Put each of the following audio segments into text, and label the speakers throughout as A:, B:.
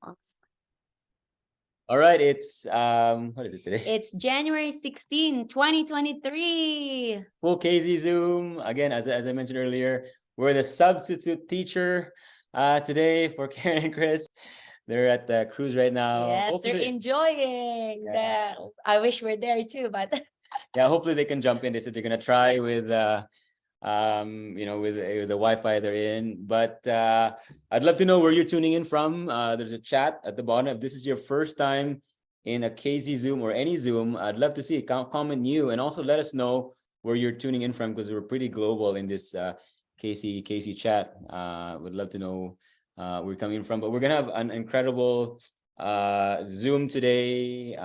A: Awesome.
B: All right, it's what is it today?
A: It's January 16, 2023.
B: Full KZ Zoom. Again, as I mentioned earlier, we're the substitute teacher today for Karen and Chris. They're at the cruise right now.
A: Yes,
B: Hopefully,
A: they're enjoying. I wish we're there too, but
B: yeah, hopefully they can jump in. They said they're gonna try with with the Wi-Fi they're in. But I'd love to know where you're tuning in from. There's a chat at the bottom. If this is your first time in a KZ Zoom or any Zoom, I'd love to see it. Comment new, and also let us know where you're tuning in from, because we're pretty global in this KC chat. Would love to know where you're coming from. But we're gonna have an incredible Zoom today.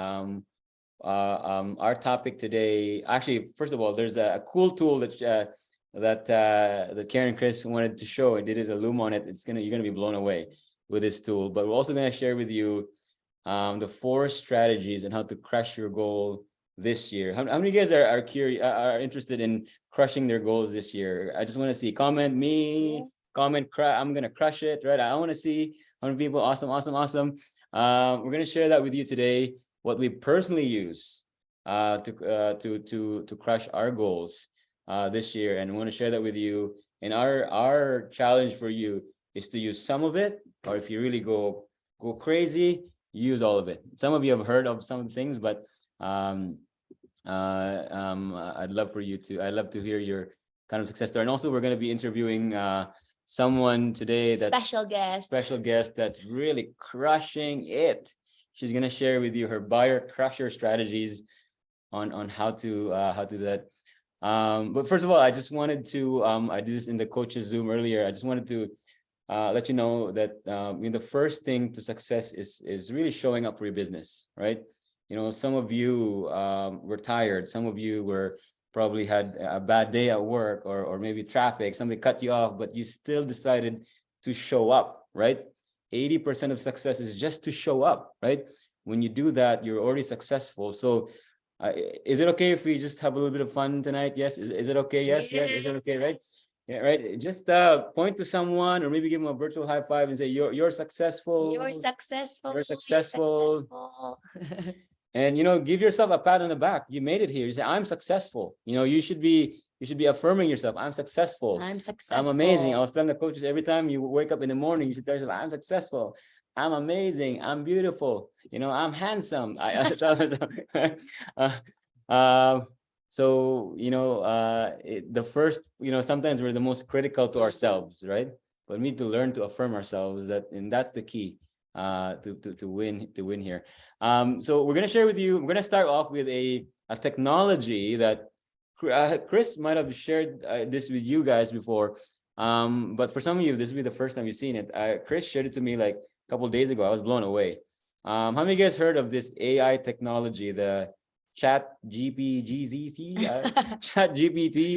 B: Our topic today, actually, first of all, there's a cool tool that Karen and Chris wanted to show. I did a Loom on it. You're gonna be blown away with this tool. But we're also gonna share with you the 4 strategies on how to crush your goal this year. How many of you guys are curious, are interested in crushing their goals this year? I just want to see. Comment me. Comment. I'm gonna crush it, right? I want to see how many people. Awesome. We're gonna share that with you today. What we personally use to crush our goals this year, and I want to share that with you. And our challenge for you is to use some of it, or if you really go crazy, use all of it. Some of you have heard of some of the things, but I'd love to hear your kind of success story. And also, we're going to be interviewing someone today,
A: special guest
B: that's really crushing it. She's going to share with you her buyer crusher strategies on how to do that. But first of all, I just wanted to I did this in the coaches Zoom earlier. I just wanted to let you know that the first thing to success is really showing up for your business, right? Some of you were tired. Some of you probably had a bad day at work, or maybe traffic. Somebody cut you off, but you still decided to show up, right? 80% of success is just to show up, right? When you do that, you're already successful. So is it okay if we just have a little bit of fun tonight? Yes. Is it okay? Yes. Is it okay? Right. Yeah. Right. Just point to someone, or maybe give them a virtual high five and say, you're successful.
A: You're successful.
B: You're successful. And, give yourself a pat on the back. You made it here. You say, I'm successful. You should be affirming yourself. I'm successful. I'm amazing. I was telling the coaches, every time you wake up in the morning, you should tell yourself, I'm successful. I'm amazing. I'm beautiful. I'm handsome. I tell myself. So, the first, sometimes we're the most critical to ourselves, right? But we need to learn to affirm ourselves, and that's the key to win here. So we're going to share with you, we're going to start off with a technology that Chris might have shared this with you guys before. But for some of you, this will be the first time you've seen it. Chris shared it to me like a couple of days ago. I was blown away. How many of you guys heard of this AI technology, the Chat GPT,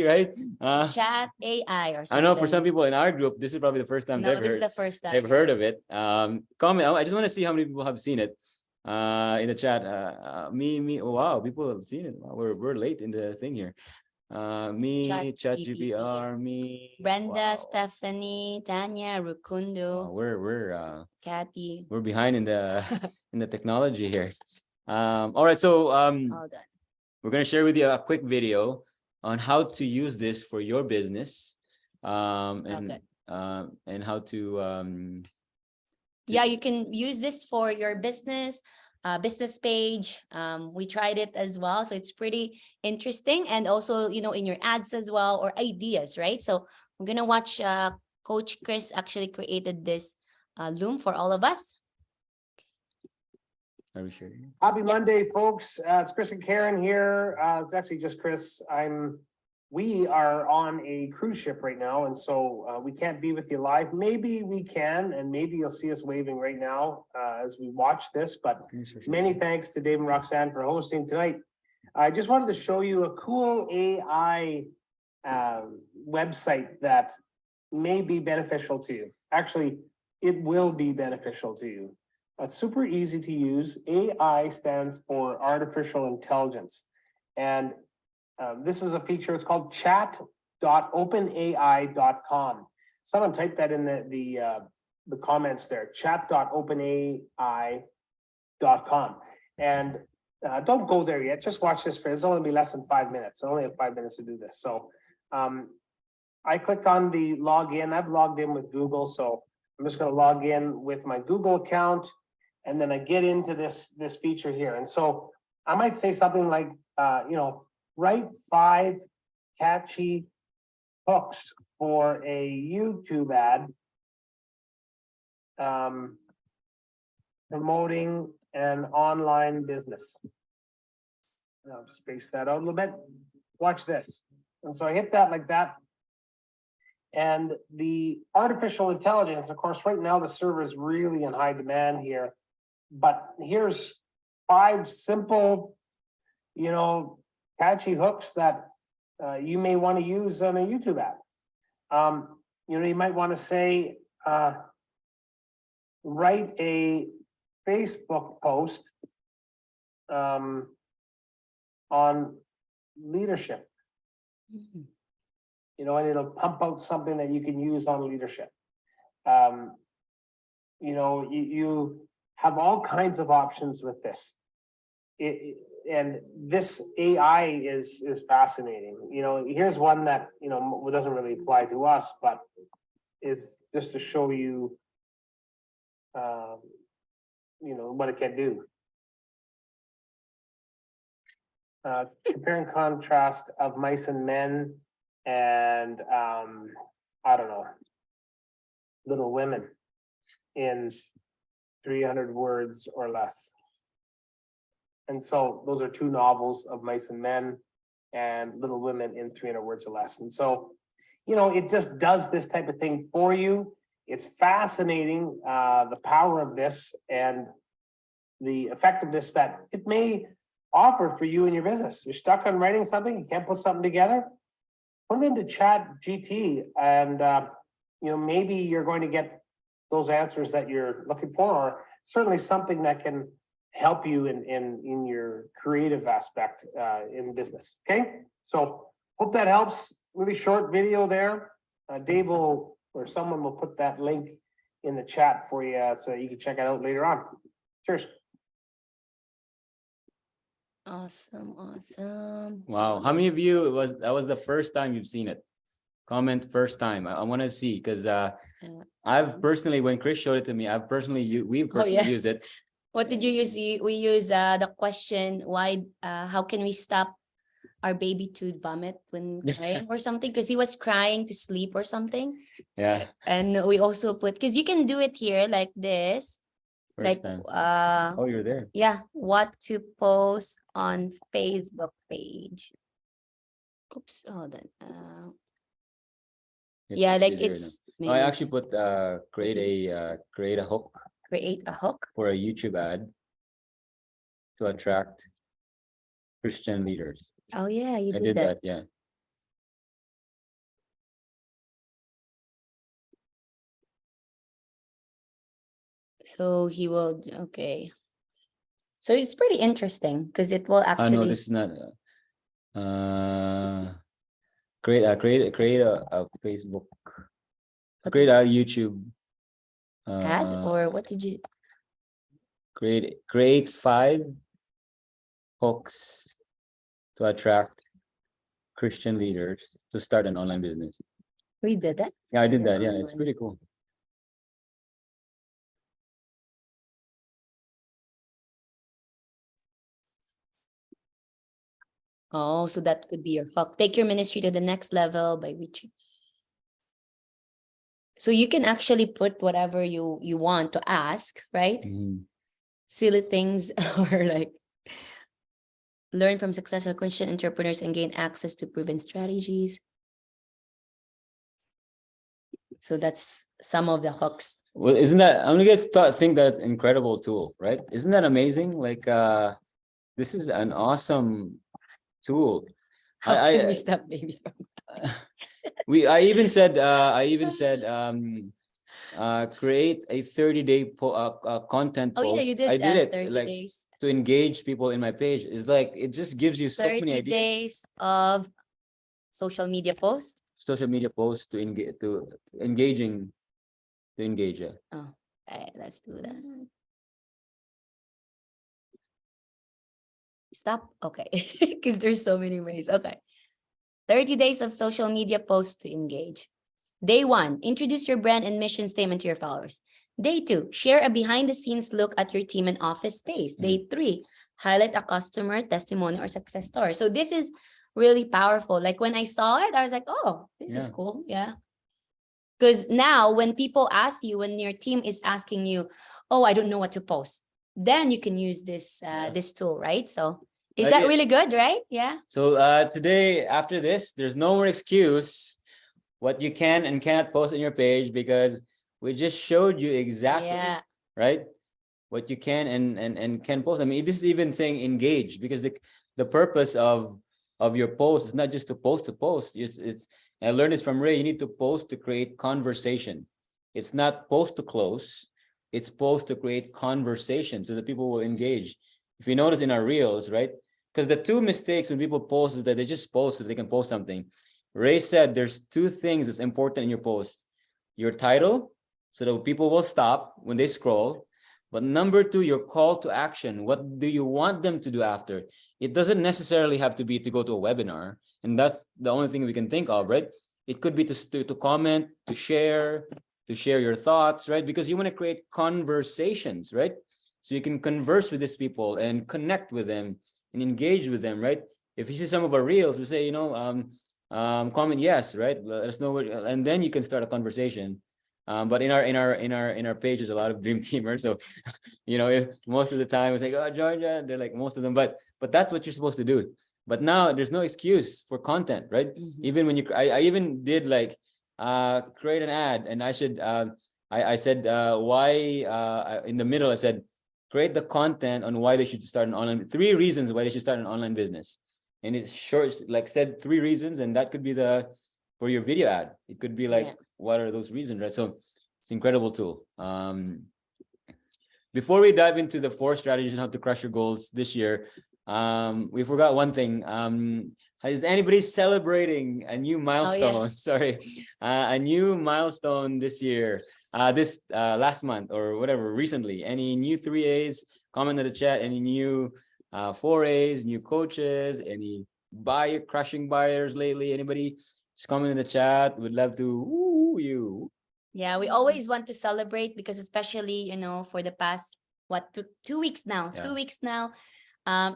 B: right?
A: Chat AI or something.
B: I know for some people in our group, this is probably the first time they've heard of it. Comment. I just want to see how many people have seen it in the chat. Me. Oh, wow, people have seen it. Wow, we're late in the thing here. Me, Chat GPR, me,
A: Brenda,
B: wow.
A: Stephanie, Tanya, Rukundo.
B: We're
A: Kathy.
B: We're behind in the in the technology here. All right, so we're gonna share with you a quick video on how to use this for your business, and how to
A: yeah, you can use this for your business page. We tried it as well, so it's pretty interesting, and also in your ads as well, or ideas, right? So we're gonna watch Coach Chris actually created this Loom for all of us.
B: Are we sure?
C: Happy Monday, folks. It's Chris and Karen here. It's actually just Chris. We are on a cruise ship right now, and so we can't be with you live. Maybe we can, and maybe you'll see us waving right now as we watch this. But many thanks to Dave and Roxanne for hosting tonight. I just wanted to show you a cool AI website that may be beneficial to you. Actually, it will be beneficial to you. It's super easy to use. AI stands for artificial intelligence. And this is a feature, it's called chat.openai.com. Someone typed that in the comments there, chat.openai.com. And don't go there yet. Just watch this for it's only be less than 5 minutes. I only have 5 minutes to do this. So I click on the login. I've logged in with Google, so I'm just going to log in with my Google account, and then I get into this feature here. And so I might say something like, write 5 catchy hooks for a YouTube ad promoting an online business. I'll space that out a little bit. Watch this. And so I hit that like that. And the artificial intelligence, of course, right now the server is really in high demand here. But here's 5 simple, catchy hooks that you may want to use on a YouTube ad. You might want to say, write a Facebook post on leadership. And it'll pump out something that you can use on leadership. You have all kinds of options with this. And this AI is fascinating. Here's one that doesn't really apply to us, but is just to show you, what it can do. Compare and contrast of mice and men, and I don't know, Little Women in 300 words or less. And so those are 2 novels of Mice and Men and Little Women in 300 words or less. And so, it just does this type of thing for you. It's fascinating, the power of this and the effectiveness that it may offer for you in your business. You're stuck on writing something, you can't put something together, put it into Chat GT, and maybe you're going to get those answers that you're looking for, or certainly something that can help you in your creative aspect in business. Okay, so hope that helps. Really short video there. Dave will, or someone will put that link in the chat for you so you can check it out later on. Cheers.
A: Awesome.
B: Wow. How many of you that was the first time you've seen it? Comment first time. I want to see, because I've personally, when Chris showed it to me, we've personally used it.
A: What did you use? We use the question, how can we stop our baby to vomit when crying or something? Because he was crying to sleep or something.
B: Yeah.
A: And we also put, because you can do it here like this.
B: First time. Oh, you're there.
A: Yeah, what to post on Facebook page. Oops, hold on. Yeah, like it's
B: I actually put create a hook.
A: Create a hook
B: for a YouTube ad to attract Christian leaders.
A: Oh yeah, you
B: I did that. Yeah.
A: So he will, okay. So it's pretty interesting because it will actually.
B: No, this is not. Create a Facebook. Create a YouTube
A: ad, or what did you
B: create 5 hooks to attract Christian leaders to start an online business.
A: We did that?
B: Yeah, I did that. Yeah, it's pretty cool.
A: Oh, so that could be your hook. Take your ministry to the next level by reaching. So you can actually put whatever you want to ask, right? Silly things, or like learn from successful Christian entrepreneurs and gain access to proven strategies. So that's some of the hooks.
B: Well, isn't that, I'm gonna think that it's an incredible tool, right? Isn't that amazing? Like, this is an awesome tool.
A: How can we stop baby?
B: I even said create a 30-day content post.
A: Oh yeah, you did.
B: I did it
A: 30
B: like
A: days.
B: to engage people in my page. It's like it just gives you so many
A: 30
B: ideas.
A: days of social media posts.
B: Social media posts to engaging to engage. Yeah.
A: Oh, okay, let's do that. Stop. Okay, because there's so many ways. Okay. 30 days of social media posts to engage. Day 1, introduce your brand and mission statement to your followers. Day 2, share a behind the scenes look at your team and office space. Day 3, highlight a customer testimony or success story. So this is really powerful. Like when I saw it, I was like, oh, this is
B: Yeah.
A: cool. Yeah. Because now when people ask you, when your team is asking you, oh, I don't know what to post, then you can use this
B: Yeah.
A: this tool, right? So is
B: Like
A: that
B: it-
A: really good, right? Yeah.
B: So today, after this, there's no more excuse what you can and cannot post on your page, because we just showed you exactly,
A: Yeah.
B: right, what you can and can post. I mean, this is even saying engage, because the purpose of your post is not just to post. It's I learned this from Ray. You need to post to create conversation. It's not post to close. It's post to create conversation so that people will engage. If you notice in our reels, right? Because the two mistakes when people post is that they just post so they can post something. Ray said there's two things that's important in your post: your title, so that people will stop when they scroll. But number two, your call to action. What do you want them to do after? It doesn't necessarily have to be to go to a webinar, and that's the only thing we can think of, right? It could be to comment, to share your thoughts, right? Because you want to create conversations, right? So you can converse with these people and connect with them and engage with them, right? If you see some of our reels, we say, comment yes, right? Let us know what, and then you can start a conversation. But in our page, there's a lot of dream teamers. So, if most of the time it's like, oh, Georgia, they're like most of them, but that's what you're supposed to do. But now there's no excuse for content, right? Even when I even did like create an ad, and I should I said why in the middle I said create the content on why they should start an online, 3 reasons why they should start an online business. And it's short, like said 3 reasons, and that could be for your video ad. It could be like, what are those reasons, right? So it's an incredible tool. Before we dive into the 4 strategies on how to crush your goals this year, we forgot one thing. Is anybody celebrating a new milestone? Sorry, a new milestone this year, this last month or whatever, recently? Any new 3As? Comment in the chat. Any new 4As, new coaches, any crushing buyers lately? Anybody? Just comment in the chat. Would love to woo you.
A: Yeah, we always want to celebrate because especially, for the past, 2 weeks now,
B: Yeah.
A: 2 weeks now,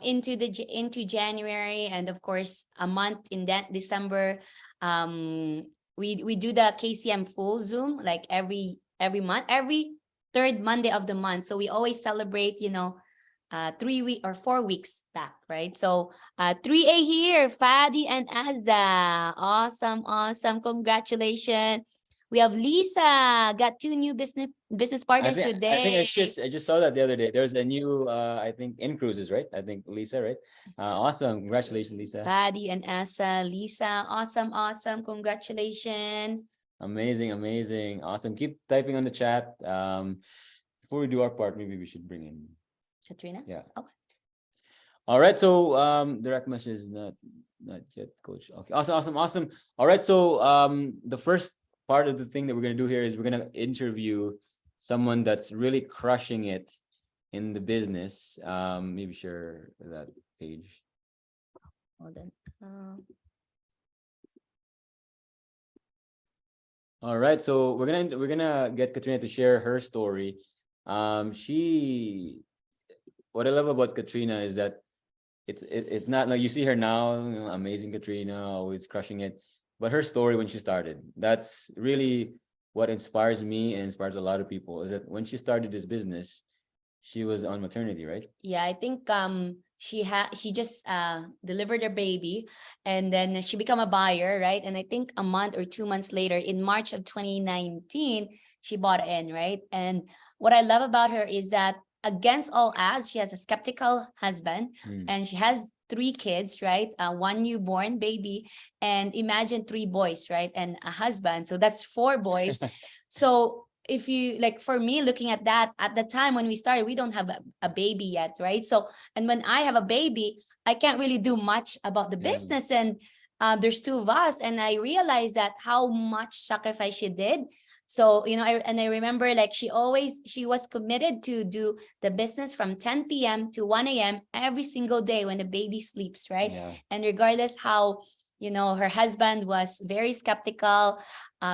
A: into January, and of course a month in that December. We do the KCM full Zoom like every month, every 3rd Monday of the month. So we always celebrate, 3 week or 4 weeks back, right? So 3A here, Fadi and Azza. Awesome. Congratulations. We have Lisa, got 2 new business partners today.
B: I think I just saw that the other day. There's a new I think in cruises, right? I think Lisa, right? Awesome. Congratulations, Lisa.
A: Fadi and Asa, Lisa. Awesome. Congratulations.
B: Amazing. Awesome. Keep typing on the chat. Before we do our part, maybe we should bring in
A: Katrina?
B: Yeah.
A: Okay.
B: All right. So direct message is not yet, coach. Okay. Awesome. All right. So the first part of the thing that we're gonna do here is we're gonna interview someone that's really crushing it in the business. Maybe share that page.
A: Hold on.
B: All right. So we're gonna get Katrina to share her story. What I love about Katrina is that it's not like you see her now, amazing Katrina, always crushing it. But her story when she started, that's really what inspires me and inspires a lot of people, is that when she started this business, she was on maternity, right?
A: Yeah, I think she just delivered her baby, and then she became a buyer, right? And I think a month or 2 months later, in March of 2019, she bought in, right? And what I love about her is that against all odds, she has a skeptical husband, and she has 3 kids, right? 1 newborn baby, and imagine 3 boys, right? And a husband. So that's 4 boys. So if you like, for me, looking at that, at the time when we started, we don't have a baby yet, right? So, and when I have a baby, I can't really do much about the business. And there's two of us, and I realized that how much sacrifice she did. So, I remember like she was committed to do the business from 10 p.m. to 1 a.m. every single day when the baby sleeps, right?
B: Yeah.
A: And regardless how, her husband was very skeptical,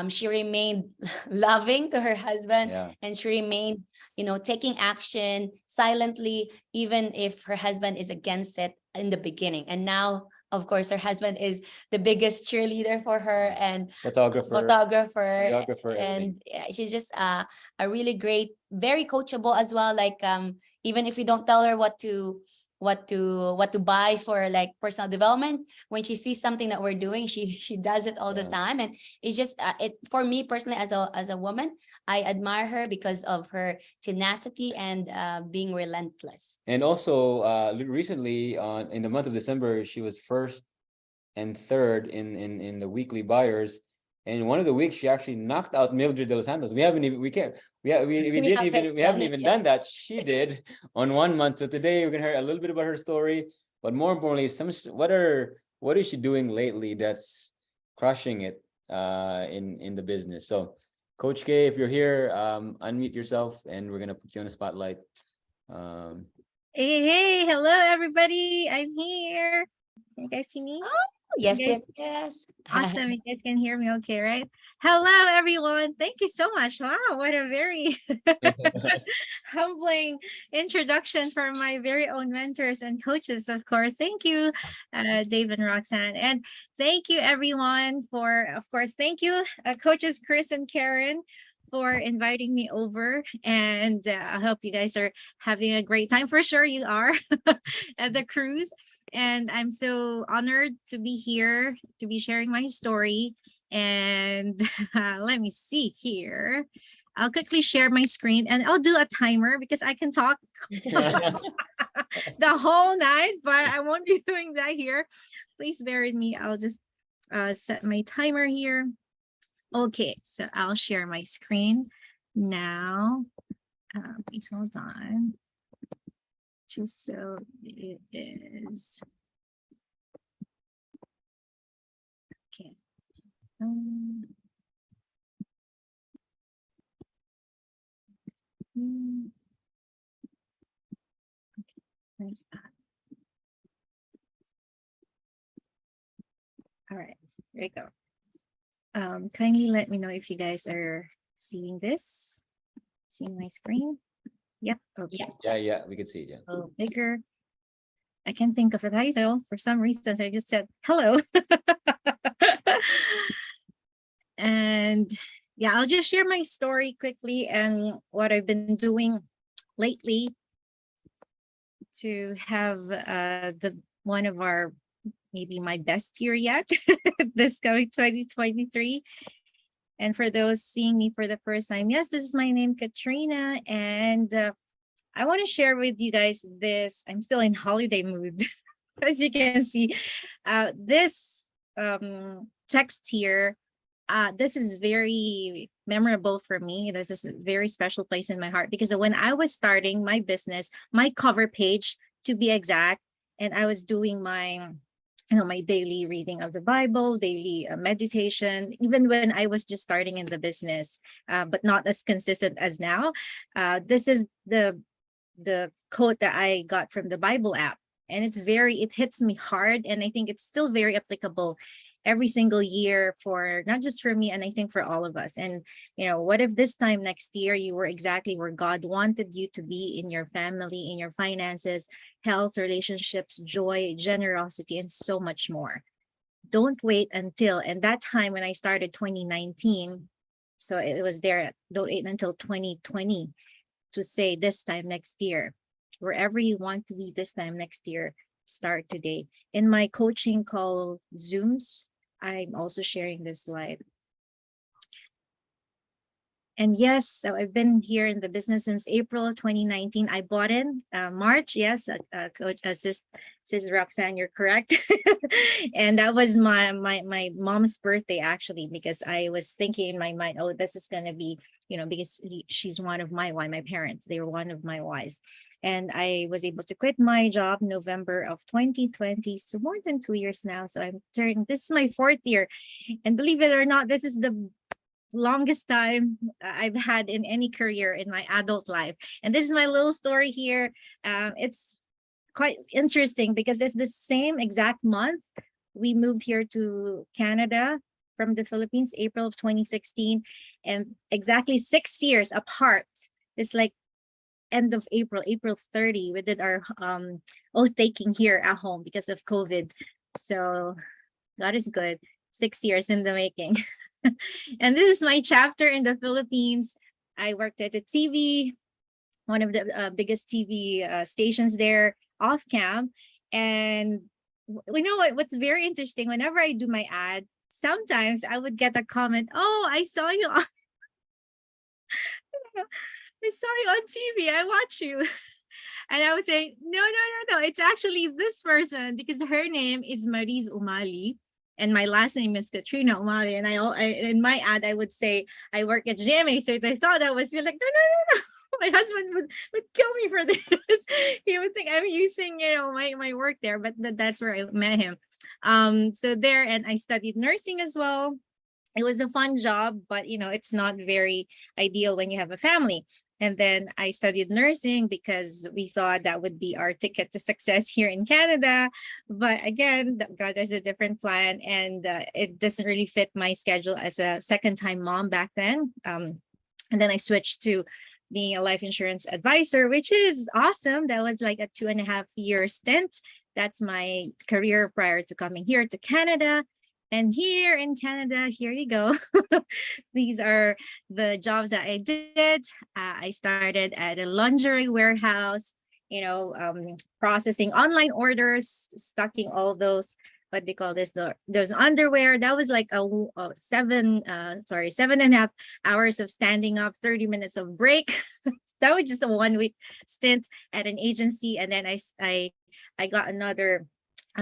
A: she remained loving to her husband,
B: Yeah.
A: and she remained, taking action silently, even if her husband is against it in the beginning. And now, of course, her husband is the biggest cheerleader for her, and
B: Photographer, videographer, everything.
A: and yeah, she's just a really great, very coachable as well. Like, even if you don't tell her what to buy for like personal development, when she sees something that we're doing, she does it all the
B: Yeah.
A: time. And it's just it for me personally, as a woman, I admire her because of her tenacity and being relentless.
B: And also, recently in the month of December, she was first and third in the weekly buyers. And one of the weeks, she actually knocked out Mildred De Los Santos. We haven't even we haven't even done that. She did on 1 month. So today we're gonna hear a little bit about her story, but more importantly, what is she doing lately that's crushing it in the business. So, Coach K, if you're here, unmute yourself, and we're gonna put you on the spotlight. Um,
D: Hey, hello everybody. I'm here. Can you guys see me?
A: Yes,
D: You guys-
A: yes.
D: Awesome. You guys can hear me okay, right? Hello everyone. Thank you so much. Wow, what a very humbling introduction from my very own mentors and coaches, of course. Thank you, Dave and Roxanne. And thank you everyone of course, thank you, coaches Chris and Karen, for inviting me over. And I hope you guys are having a great time. For sure you are at the cruise. And I'm so honored to be here, to be sharing my story. And let me see here. I'll quickly share my screen, and I'll do a timer because I can talk the whole night, but I won't be doing that here. Please bear with me. I'll just set my timer here. Okay, so I'll share my screen now. Please hold on. Just so it is. Okay. Okay, where's that? All right, there you go. Kindly let me know if you guys are seeing this, seeing my screen. Yep. Okay.
B: yeah, we can see it. Yeah.
D: A little bigger. I can't think of a title for some reason. So I just said hello. And yeah, I'll just share my story quickly and what I've been doing lately to have the one of our, maybe my best year yet, this coming 2023. And for those seeing me for the first time, yes, this is my name, Katrina, and I want to share with you guys this. I'm still in holiday mood, as you can see. This text here, this is very memorable for me. This is a very special place in my heart because when I was starting my business, my cover page, to be exact, and I was doing my my daily reading of the Bible, daily meditation, even when I was just starting in the business, but not as consistent as now. This is the quote that I got from the Bible app, and it hits me hard, and I think it's still very applicable every single year, for not just for me, and I think for all of us. And what if this time next year you were exactly where God wanted you to be, in your family, in your finances, health, relationships, joy, generosity, and so much more. Don't wait until, and that time when I started 2019, so it was there, don't wait until 2020 to say this time next year. Wherever you want to be this time next year, start today. In my coaching call Zooms, I'm also sharing this slide. And yes, so I've been here in the business since April of 2019. I bought in March. Yes, Coach, Sis Roxanne, you're correct. And that was my mom's birthday actually, because I was thinking in my mind, oh, this is gonna be, because she's one of my parents. They were one of my wives. And I was able to quit my job November of 2020. So more than 2 years now. So this is my 4th year. And believe it or not, this is the longest time I've had in any career in my adult life. And this is my little story here. It's quite interesting because it's the same exact month we moved here to Canada from the Philippines, April of 2016, and exactly 6 years apart. It's like end of April, April 30, we did our oath taking here at home because of COVID. So God is good. 6 years in the making. And this is my chapter in the Philippines. I worked at a TV, one of the biggest TV stations there, off cam. And we know what's very interesting. Whenever I do my ad, sometimes I would get a comment, "Oh, I saw you on, I saw you on TV. I watch you." And I would say, no, no, no, no. It's actually this person because her name is Maris Umali. And my last name is Katrina Umali. And in my ad, I would say I work at GMA. So I thought that was like, no, no, no, no. My husband would kill me for this. He would think I'm using, my work there, but that's where I met him. So there, and I studied nursing as well. It was a fun job, but it's not very ideal when you have a family. And then I studied nursing because we thought that would be our ticket to success here in Canada. But again, God has a different plan, and it doesn't really fit my schedule as a second-time mom back then. And then I switched to being a life insurance advisor, which is awesome. That was like a 2.5-year stint. That's my career prior to coming here to Canada. And here in Canada, here you go. These are the jobs that I did. I started at a lingerie warehouse, processing online orders, stocking all those, what they call this, those underwear. That was like a 7.5 hours of standing up, 30 minutes of break. That was just a 1 week stint at an agency. And then I got another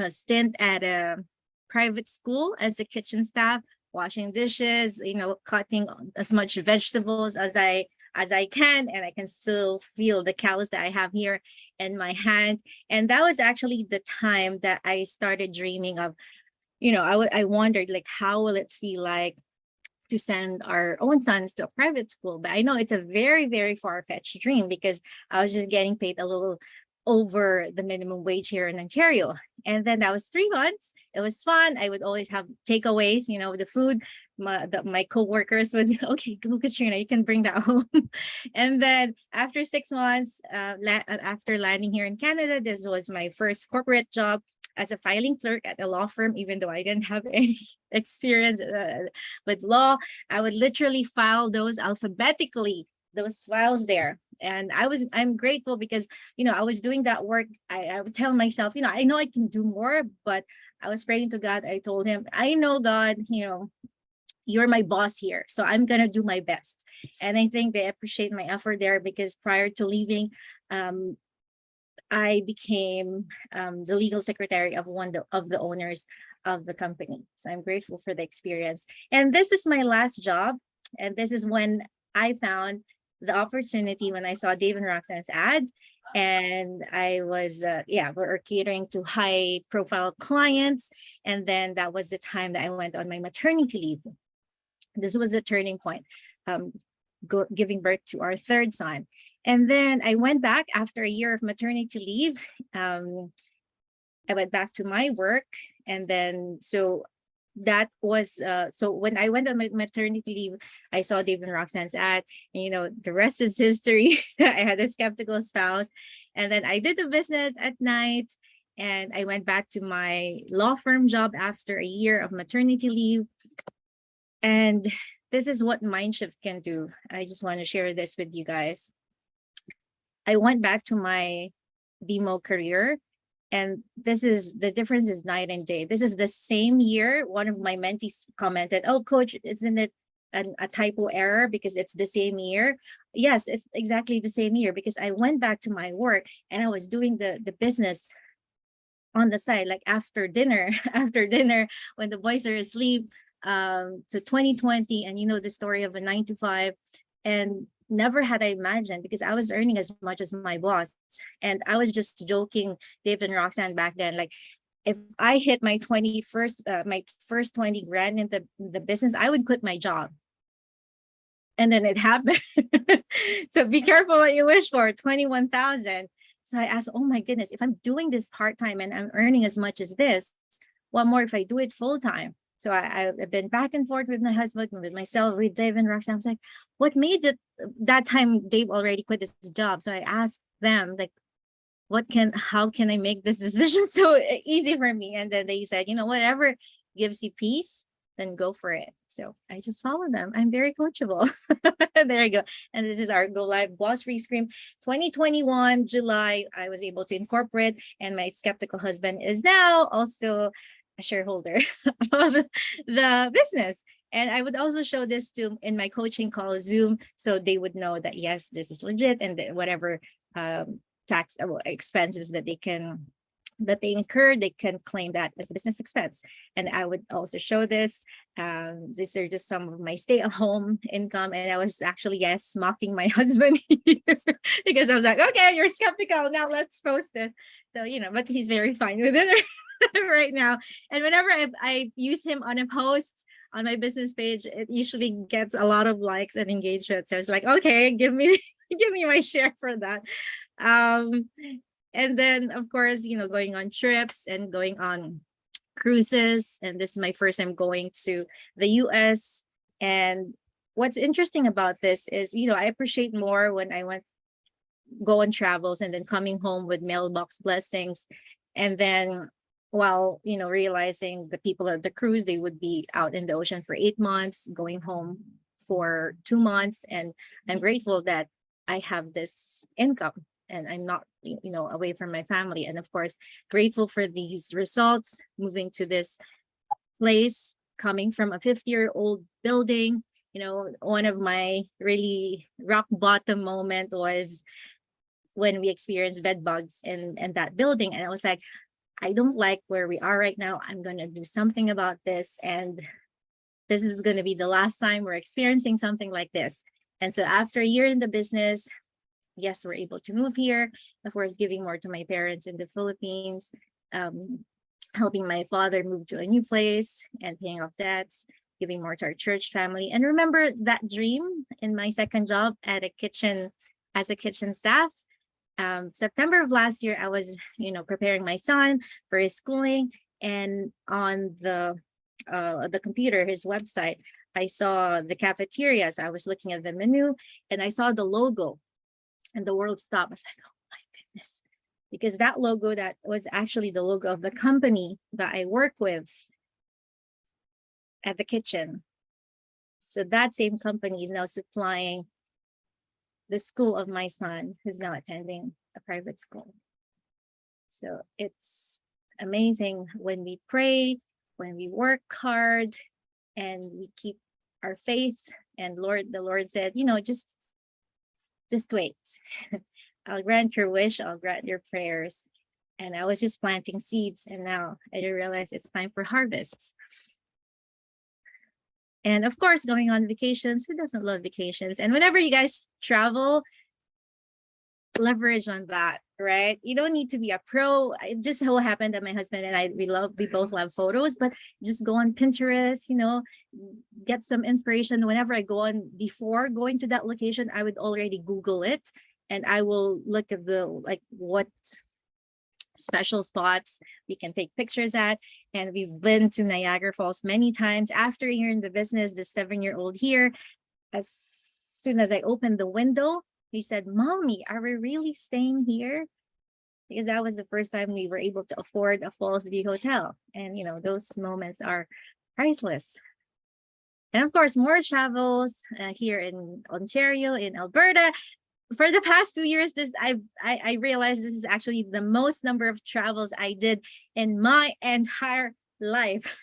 D: stint at a private school as a kitchen staff, washing dishes, cutting as much vegetables as I can, and I can still feel the callus that I have here in my hand. And that was actually the time that I started dreaming of, I wondered, like, how will it feel like to send our own sons to a private school? But I know it's a very, very far-fetched dream because I was just getting paid a little over the minimum wage here in Ontario. And then that was 3 months. It was fun. I would always have takeaways, the food. My co-workers would, okay, go Katrina, you can bring that home. And then after 6 months, after landing here in Canada, this was my first corporate job as a filing clerk at a law firm. Even though I didn't have any experience with law, I would literally file those alphabetically, those files there. And I'm grateful because, I was doing that work. I would tell myself, I know I can do more, but I was praying to God. I told him, I know, God, you're my boss here, so I'm going to do my best. And I think they appreciate my effort there because prior to leaving, I became the legal secretary of one of the owners of the company. So I'm grateful for the experience. And this is my last job. And this is when I found the opportunity when I saw Dave and Roxanne's ad. And I was, we're catering to high profile clients. And then that was the time that I went on my maternity leave. This was a turning point, giving birth to our third son. And then I went back after a year of maternity leave. I went back to my work. And then, so that was, so when I went on my maternity leave, I saw Dave and Roxanne's ad, and the rest is history. I had a skeptical spouse. And then I did the business at night. And I went back to my law firm job after a year of maternity leave. And this is what Mindshift can do. I just want to share this with you guys. I went back to my BMO career, and the difference is night and day. This is the same year. One of my mentees commented, "Oh, coach, isn't it a typo error because it's the same year. Yes, it's exactly the same year because I went back to my work and I was doing the business on the side, like after dinner, after dinner when the boys are asleep. So 2020, and you know the story of a 9 to 5, and never had I imagined because I was earning as much as my boss, and I was just joking, Dave and Roxanne back then, like if I hit my first 20 grand in the business, I would quit my job. And then it happened. So be careful what you wish for. 21,000. So I asked, oh my goodness, if I'm doing this part-time and I'm earning as much as this, what more if I do it full-time? So I've been back and forth with my husband, with myself, with Dave and Roxanne. I was like, what made that time Dave already quit his job? So I asked them, like, how can I make this decision so easy for me? And then they said, whatever gives you peace, then go for it. So I just follow them. I'm very coachable. There you go. And this is our Go Live Boss Free Scream 2021 July. I was able to incorporate, and my skeptical husband is now also a shareholder of the business. And I would also show this to in my coaching call Zoom, so they would know that yes, this is legit, and whatever tax expenses that they incur, they can claim that as a business expense. And I would also show this. These are just some of my stay-at-home income. And I was actually, yes, mocking my husband here because I was like, okay, you're skeptical. Now let's post this. So, but he's very fine with it right now. And whenever I use him on a post on my business page, it usually gets a lot of likes and engagement. So I was like, okay, give me my share for that. And then, of course, going on trips and going on cruises. And this is my first time going to the US. And what's interesting about this is, I appreciate more when I go on travels and then coming home with mailbox blessings. And then while, realizing the people at the cruise, they would be out in the ocean for 8 months, going home for 2 months. And I'm grateful that I have this income and I'm not, away from my family. And of course, grateful for these results, moving to this place, coming from a 50-year-old building. One of my really rock bottom moment was when we experienced bed bugs in that building. And I was like, I don't like where we are right now. I'm going to do something about this. And this is going to be the last time we're experiencing something like this. And so after a year in the business, yes, we're able to move here. Of course, giving more to my parents in the Philippines, helping my father move to a new place and paying off debts, giving more to our church family. And remember that dream in my second job at as a kitchen staff. September of last year, I was, preparing my son for his schooling, and on the computer, his website, I saw the cafeterias. I was looking at the menu and I saw the logo, and the world stopped. I was like, oh my goodness, because that logo, that was actually the logo of the company that I work with at the kitchen. So that same company is now supplying the school of my son, who's now attending a private school. So it's amazing when we pray, when we work hard, and we keep our faith. And the Lord said, just wait. I'll grant your wish, I'll grant your prayers. And I was just planting seeds, and now I realize it's time for harvests. And of course, going on vacations. Who doesn't love vacations? And whenever you guys travel, leverage on that, right? You don't need to be a pro. It just so happened that my husband and I, we both love photos, but just go on Pinterest, get some inspiration. Whenever I go on, before going to that location, I would already Google it, and I will look at what special spots we can take pictures at. And we've been to Niagara Falls many times. After a year in the business, the 7-year-old here, as soon as I opened the window, he said, "Mommy, are we really staying here?" Because that was the first time we were able to afford a Falls View hotel. And those moments are priceless. And of course, more travels here in Ontario, in Alberta. For the past 2 years, I realized this is actually the most number of travels I did in my entire life.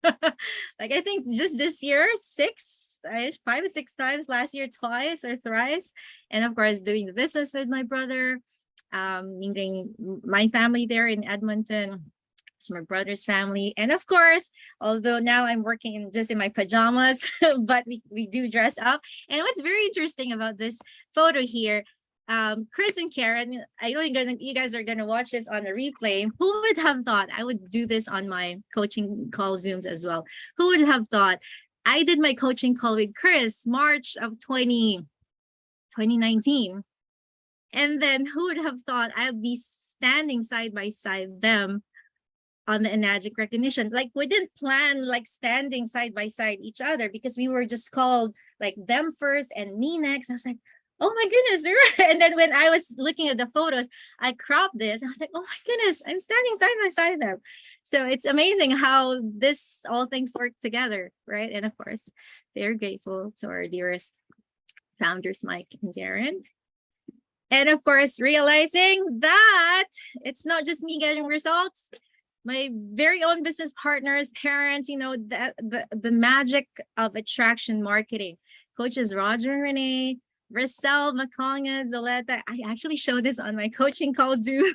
D: I think just this year, 6 5 or 6 times last year, twice or thrice. And of course, doing the business with my brother, meeting my family there in Edmonton. It's my brother's family. And of course, although now I'm working just in my pajamas, but we do dress up. And what's very interesting about this photo here, Chris and Karen, I know you guys are gonna watch this on the replay. Who would have thought I would do this on my coaching call Zooms as well? Who would have thought I did my coaching call with Chris March of 2019. And then who would have thought I'd be standing side by side them on the Enagic recognition? Like, we didn't plan like standing side by side each other, because we were just called like them first and me next. I was like, oh my goodness. And then when I was looking at the photos, I cropped this. And I was like, oh my goodness, I'm standing side by side them. So it's amazing how this all things work together, right? And of course, they're grateful to our dearest founders, Mike and Darren. And of course, realizing that it's not just me getting results, my very own business partners, parents, you know, the magic of attraction marketing. Coaches Roger and Renee, Rissel, Maconga, Zoleta. I actually show this on my coaching call Zoom.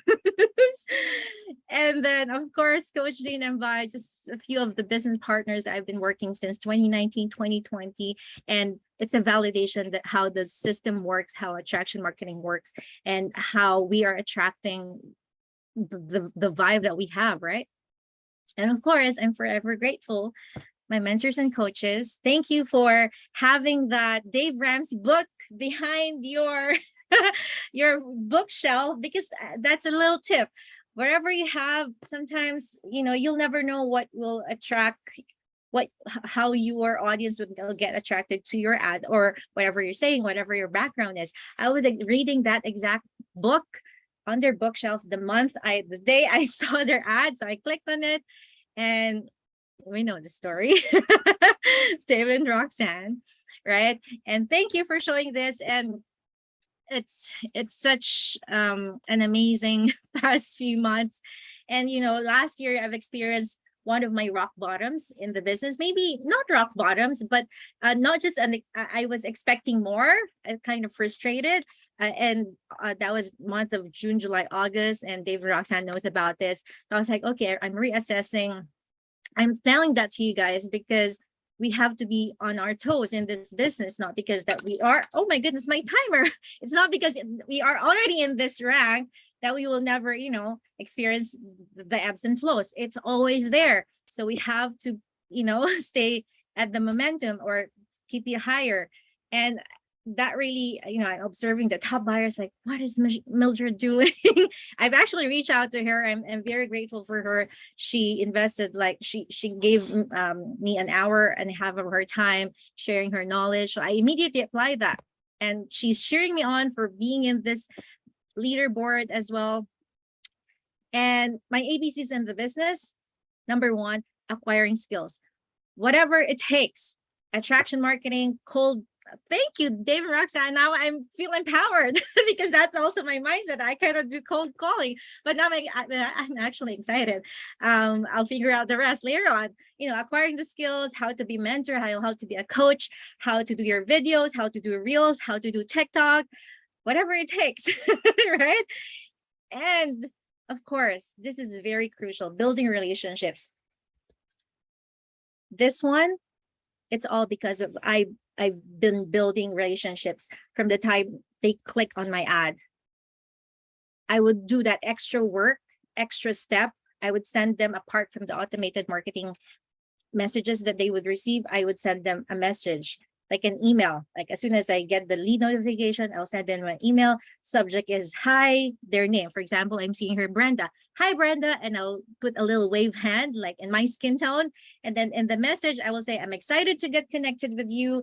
D: And then, of course, Coach Jane and Vi, just a few of the business partners that I've been working since 2019, 2020. And it's a validation that how the system works, how attraction marketing works, and how we are attracting the vibe that we have, right? And of course, I'm forever grateful, my mentors and coaches. Thank you for having that Dave Ramsey book behind your your bookshelf, because that's a little tip. Wherever you have, sometimes, you know, you'll never know what will attract, how your audience will get attracted to your ad or whatever you're saying, whatever your background is. I was like, reading that exact book on their bookshelf the day I saw their ad. So I clicked on it, and we know the story. David and Roxanne, right? And thank you for showing this. And it's such an amazing past few months. And you know, last year I've experienced one of my rock bottoms in the business. Maybe not rock bottoms, but not just I was expecting more, kind of frustrated. And that was month of June, July, August, and Dave and Roxanne knows about this. So I was like, okay, I'm reassessing. I'm telling that to you guys because we have to be on our toes in this business, not because that we are, oh my goodness, my timer. It's not because we are already in this rank that we will never, you know, experience the ebbs and flows. It's always there. So we have to, you know, stay at the momentum or keep it higher. And that really, you know, I'm observing the top buyers, like, what is Mildred doing? I've actually reached out to her. I'm very grateful for her. She invested, like, she gave me an hour and a half of her time sharing her knowledge. So I immediately applied that. And she's cheering me on for being in this leaderboard as well. And my ABCs in the business, number one, acquiring skills. Whatever it takes, attraction marketing, cold. Thank you, Dave and Roxanne. Now I feel empowered because that's also my mindset. I cannot do cold calling, but now I'm actually excited. I'll figure out the rest later on. You know, acquiring the skills, how to be a mentor, how to be a coach, how to do your videos, how to do reels, how to do TikTok, whatever it takes, right? And of course, this is very crucial, building relationships. This one, it's all because of I've been building relationships from the time they click on my ad. I would do that extra work, extra step. I would send them, apart from the automated marketing messages that they would receive, I would send them a message, like an email. Like as soon as I get the lead notification, I'll send them an email. Subject is hi, their name. For example, I'm seeing her, Brenda. Hi, Brenda. And I'll put a little wave hand, like in my skin tone. And then in the message, I will say, I'm excited to get connected with you.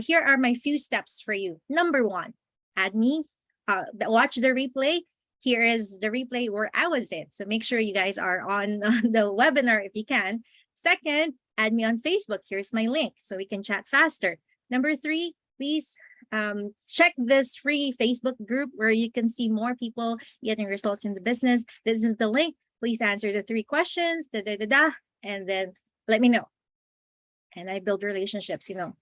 D: Here are my few steps for you. Number one, add me, watch the replay. Here is the replay where I was in. So make sure you guys are on the webinar if you can. Second, add me on Facebook. Here's my link so we can chat faster. Number three, please check this free Facebook group where you can see more people getting results in the business. This is the link. Please answer the 3 questions, and then let me know. And I build relationships, you know.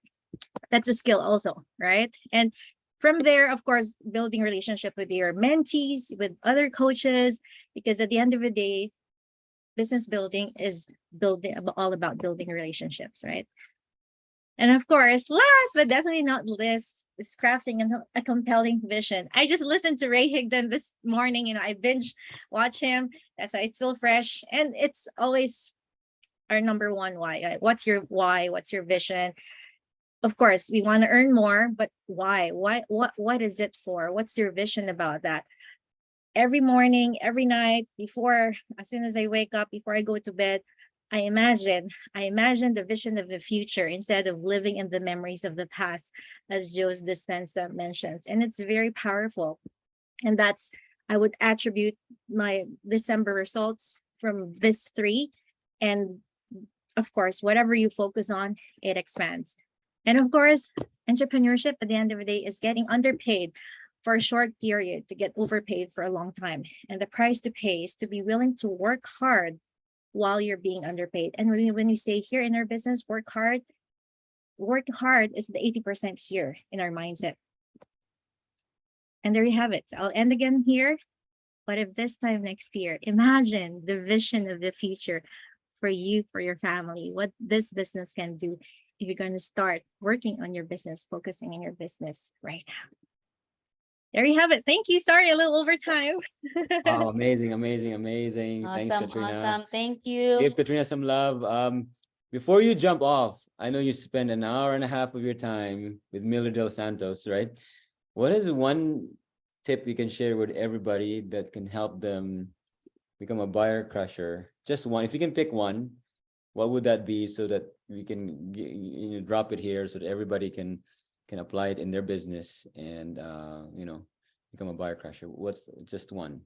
D: That's a skill also, right? And from there, of course, building relationship with your mentees, with other coaches, because at the end of the day, business building is building all about building relationships, right? And of course, last but definitely not least, is crafting a compelling vision. I just listened to Ray Higdon this morning. I binge watch him. That's why it's still fresh. And it's always our number one why. What's your why? What's your vision? Of course, we want to earn more, but why? What is it for? What's your vision about that? Every morning, every night, before, as soon as I wake up, before I go to bed, I imagine the vision of the future instead of living in the memories of the past, as Joe's Dispensa mentions. And it's very powerful. And I would attribute my December results from this three. And of course, whatever you focus on, it expands. And of course, entrepreneurship at the end of the day is getting underpaid for a short period to get overpaid for a long time. And the price to pay is to be willing to work hard while you're being underpaid. And when you say here in our business, work hard is the 80% here in our mindset. And there you have it. I'll end again here. But if this time next year, imagine the vision of the future for you, for your family, what this business can do if you're going to start working on your business, focusing on your business right now. There you have it. Thank you. Sorry, a little overtime.
B: Oh, amazing, amazing, amazing. Thanks,
A: Awesome,
B: Katrina.
A: awesome. Thank you.
B: Give Katrina some love. Before you jump off, I know you spend an hour and a half of your time with Miller Del Santos, right? What is one tip you can share with everybody that can help them become a buyer crusher? Just one. If you can pick one, what would that be, so that we can drop it here so that everybody can apply it in their business and become a buyer crusher? What's just one?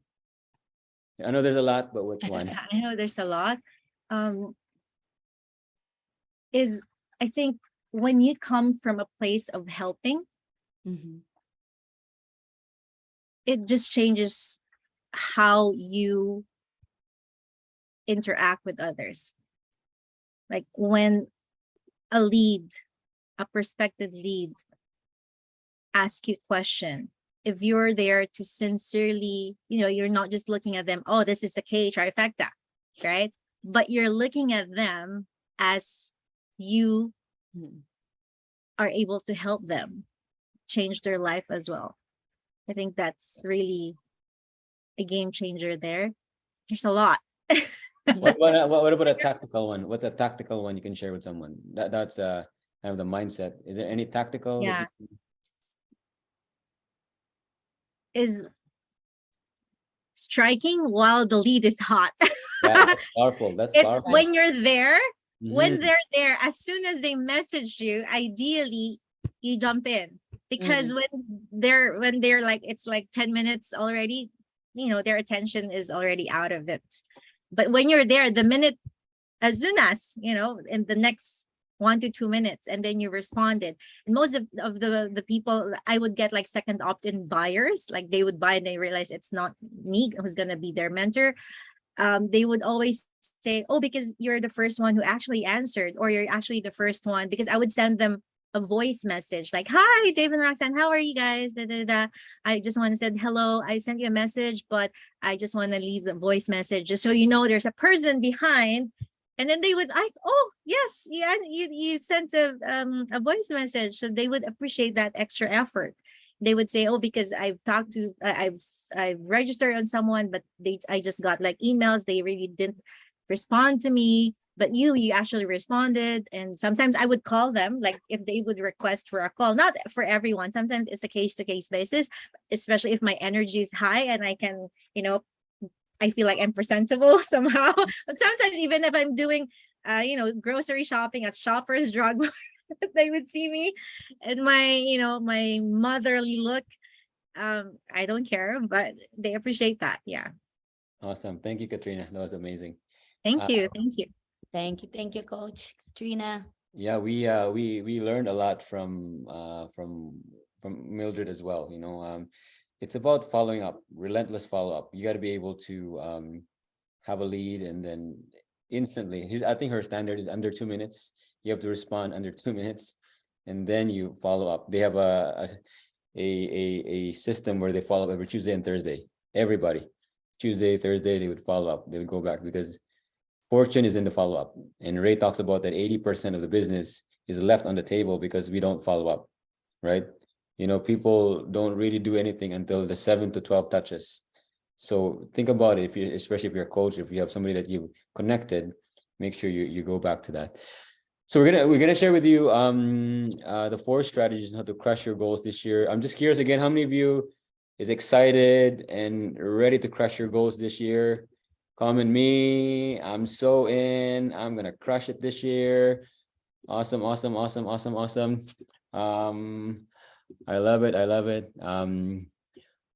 B: I know there's a lot, but which one?
D: I know there's a lot. Is I think when you come from a place of helping,
A: Mhm.
D: it just changes how you interact with others. Like when a prospective lead ask you question, if you're there to sincerely, you're not just looking at them, oh, this is a K trifecta, right? But you're looking at them as you are able to help them change their life as well. I think that's really a game changer there. There's a lot.
B: What about a tactical one? What's a tactical one you can share with someone? That's kind of the mindset. Is there any tactical?
D: Yeah. Is striking while the lead is hot.
B: Yeah, that's powerful. That's
D: It's
B: powerful.
D: when you're there, when
B: Mhm.
D: they're there, as soon as they message you, ideally you jump in. Because when they're like, it's like 10 minutes already, their attention is already out of it. But when you're there, the minute, as soon as, in the next 1 to 2 minutes, and then you responded. And most of the people, I would get like second opt-in buyers, like they would buy and they realize it's not me who's going to be their mentor. They would always say, oh, because you're the first one who actually answered, or you're actually the first one, because I would send them a voice message like, hi, Dave and Roxanne, how are you guys? Da, da, da. I just want to say hello. I sent you a message, but I just want to leave the voice message just so you know there's a person behind. And then they would like, oh, yes, yeah, you sent a voice message. So they would appreciate that extra effort. They would say, oh, because I've talked to, I've registered on someone, but I just got like emails. They really didn't respond to me. But you actually responded. And sometimes I would call them, like if they would request for a call, not for everyone. Sometimes it's a case-to-case basis, especially if my energy is high and I can, I feel like I'm presentable somehow. But sometimes even if I'm doing, grocery shopping at Shoppers Drug Mart, they would see me and my motherly look. I don't care, but they appreciate that. Yeah.
B: Awesome. Thank you, Katrina. That was amazing.
D: Thank you. Thank you.
A: Thank you, Coach Katrina.
B: Yeah, we learned a lot from Mildred as well. It's about following up, relentless follow-up. You got to be able to have a lead and then instantly. I think her standard is under 2 minutes. You have to respond under 2 minutes. and then you follow up. They have a system where they follow up every Tuesday and Thursday. Everybody, Tuesday, Thursday, they would follow up. They would go back because fortune is in the follow up. And Ray talks about that 80% of the business is left on the table because we don't follow up, right? You know, people don't really do anything until the 7 to 12 touches. So think about it, if you, especially if you're a coach, if you have somebody that you connected, make sure you go back to that. So we're gonna share with you the 4 strategies on how to crush your goals this year. I'm just curious again, how many of you is excited and ready to crush your goals this year? Comment me. I'm so in. I'm gonna crush it this year. Awesome, awesome, awesome, awesome, awesome. I love it. I love it.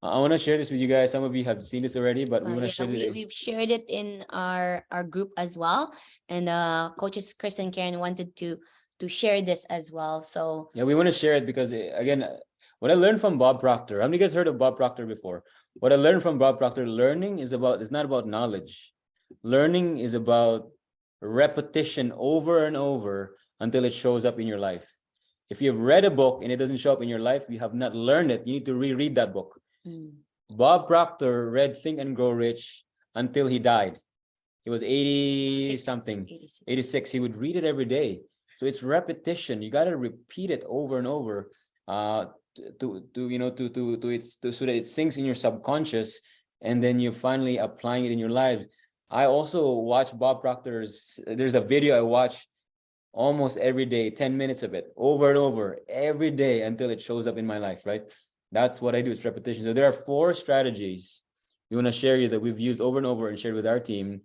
B: I want to share this with you guys. Some of you have seen this already, but we want to
A: Yeah,
B: share it.
A: we've shared it in our group as well, and coaches Chris and Karen wanted to share this as well. So
B: Yeah, we want to share it because again, what I learned from Bob Proctor. How many of you guys heard of Bob Proctor before? What I learned from Bob Proctor, learning is about, it's not about knowledge. Learning is about repetition over and over until it shows up in your life. If you've read a book and it doesn't show up in your life, you have not learned it. You need to reread that book. Bob Proctor read Think and Grow Rich until he died. He was 80 something, 86. He would read it every day. So it's repetition. You got to repeat it over and over so that it sinks in your subconscious, and then you're finally applying it in your lives. I also watch Bob Proctor's, there's a video I watch almost every day, 10 minutes of it over and over every day until it shows up in my life, right? That's what I do. It's repetition. So there are 4 strategies we want to share you that we've used over and over and shared with our team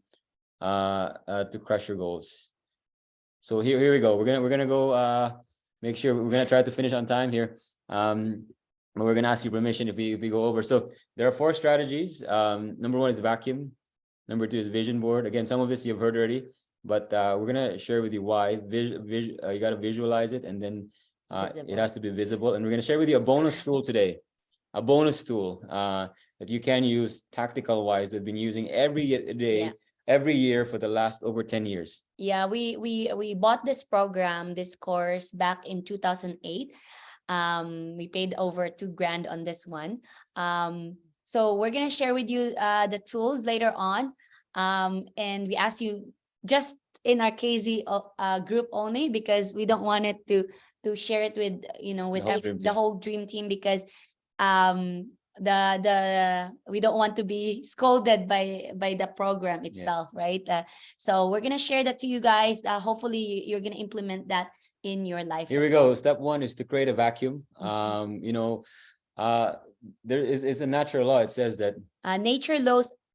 B: to crush your goals. So here we go. We're gonna go make sure we're gonna try to finish on time here. But we're gonna ask you permission if we go over. So there are 4 strategies. Number 1 is vacuum. Number 2 is vision board. Again, some of this you've heard already, but we're gonna share with you why. You gotta visualize it, and then it has to be visible. And we're gonna share with you a bonus tool today. A bonus tool that you can use tactical wise that I've been using every day, every year for the last over 10 years.
A: Yeah, we bought this program, this course back in 2008. We paid over $2,000 on this one. So we're gonna share with you the tools later on. And we ask you just in our KZ group only, because we don't want it to share it with with the whole dream team, because we don't want to be scolded by the program itself, right? So we're gonna share that to you guys. Hopefully you're gonna implement that in your life.
B: Here we go. Step 1 is to create a vacuum. There is a natural law. It says that
A: nature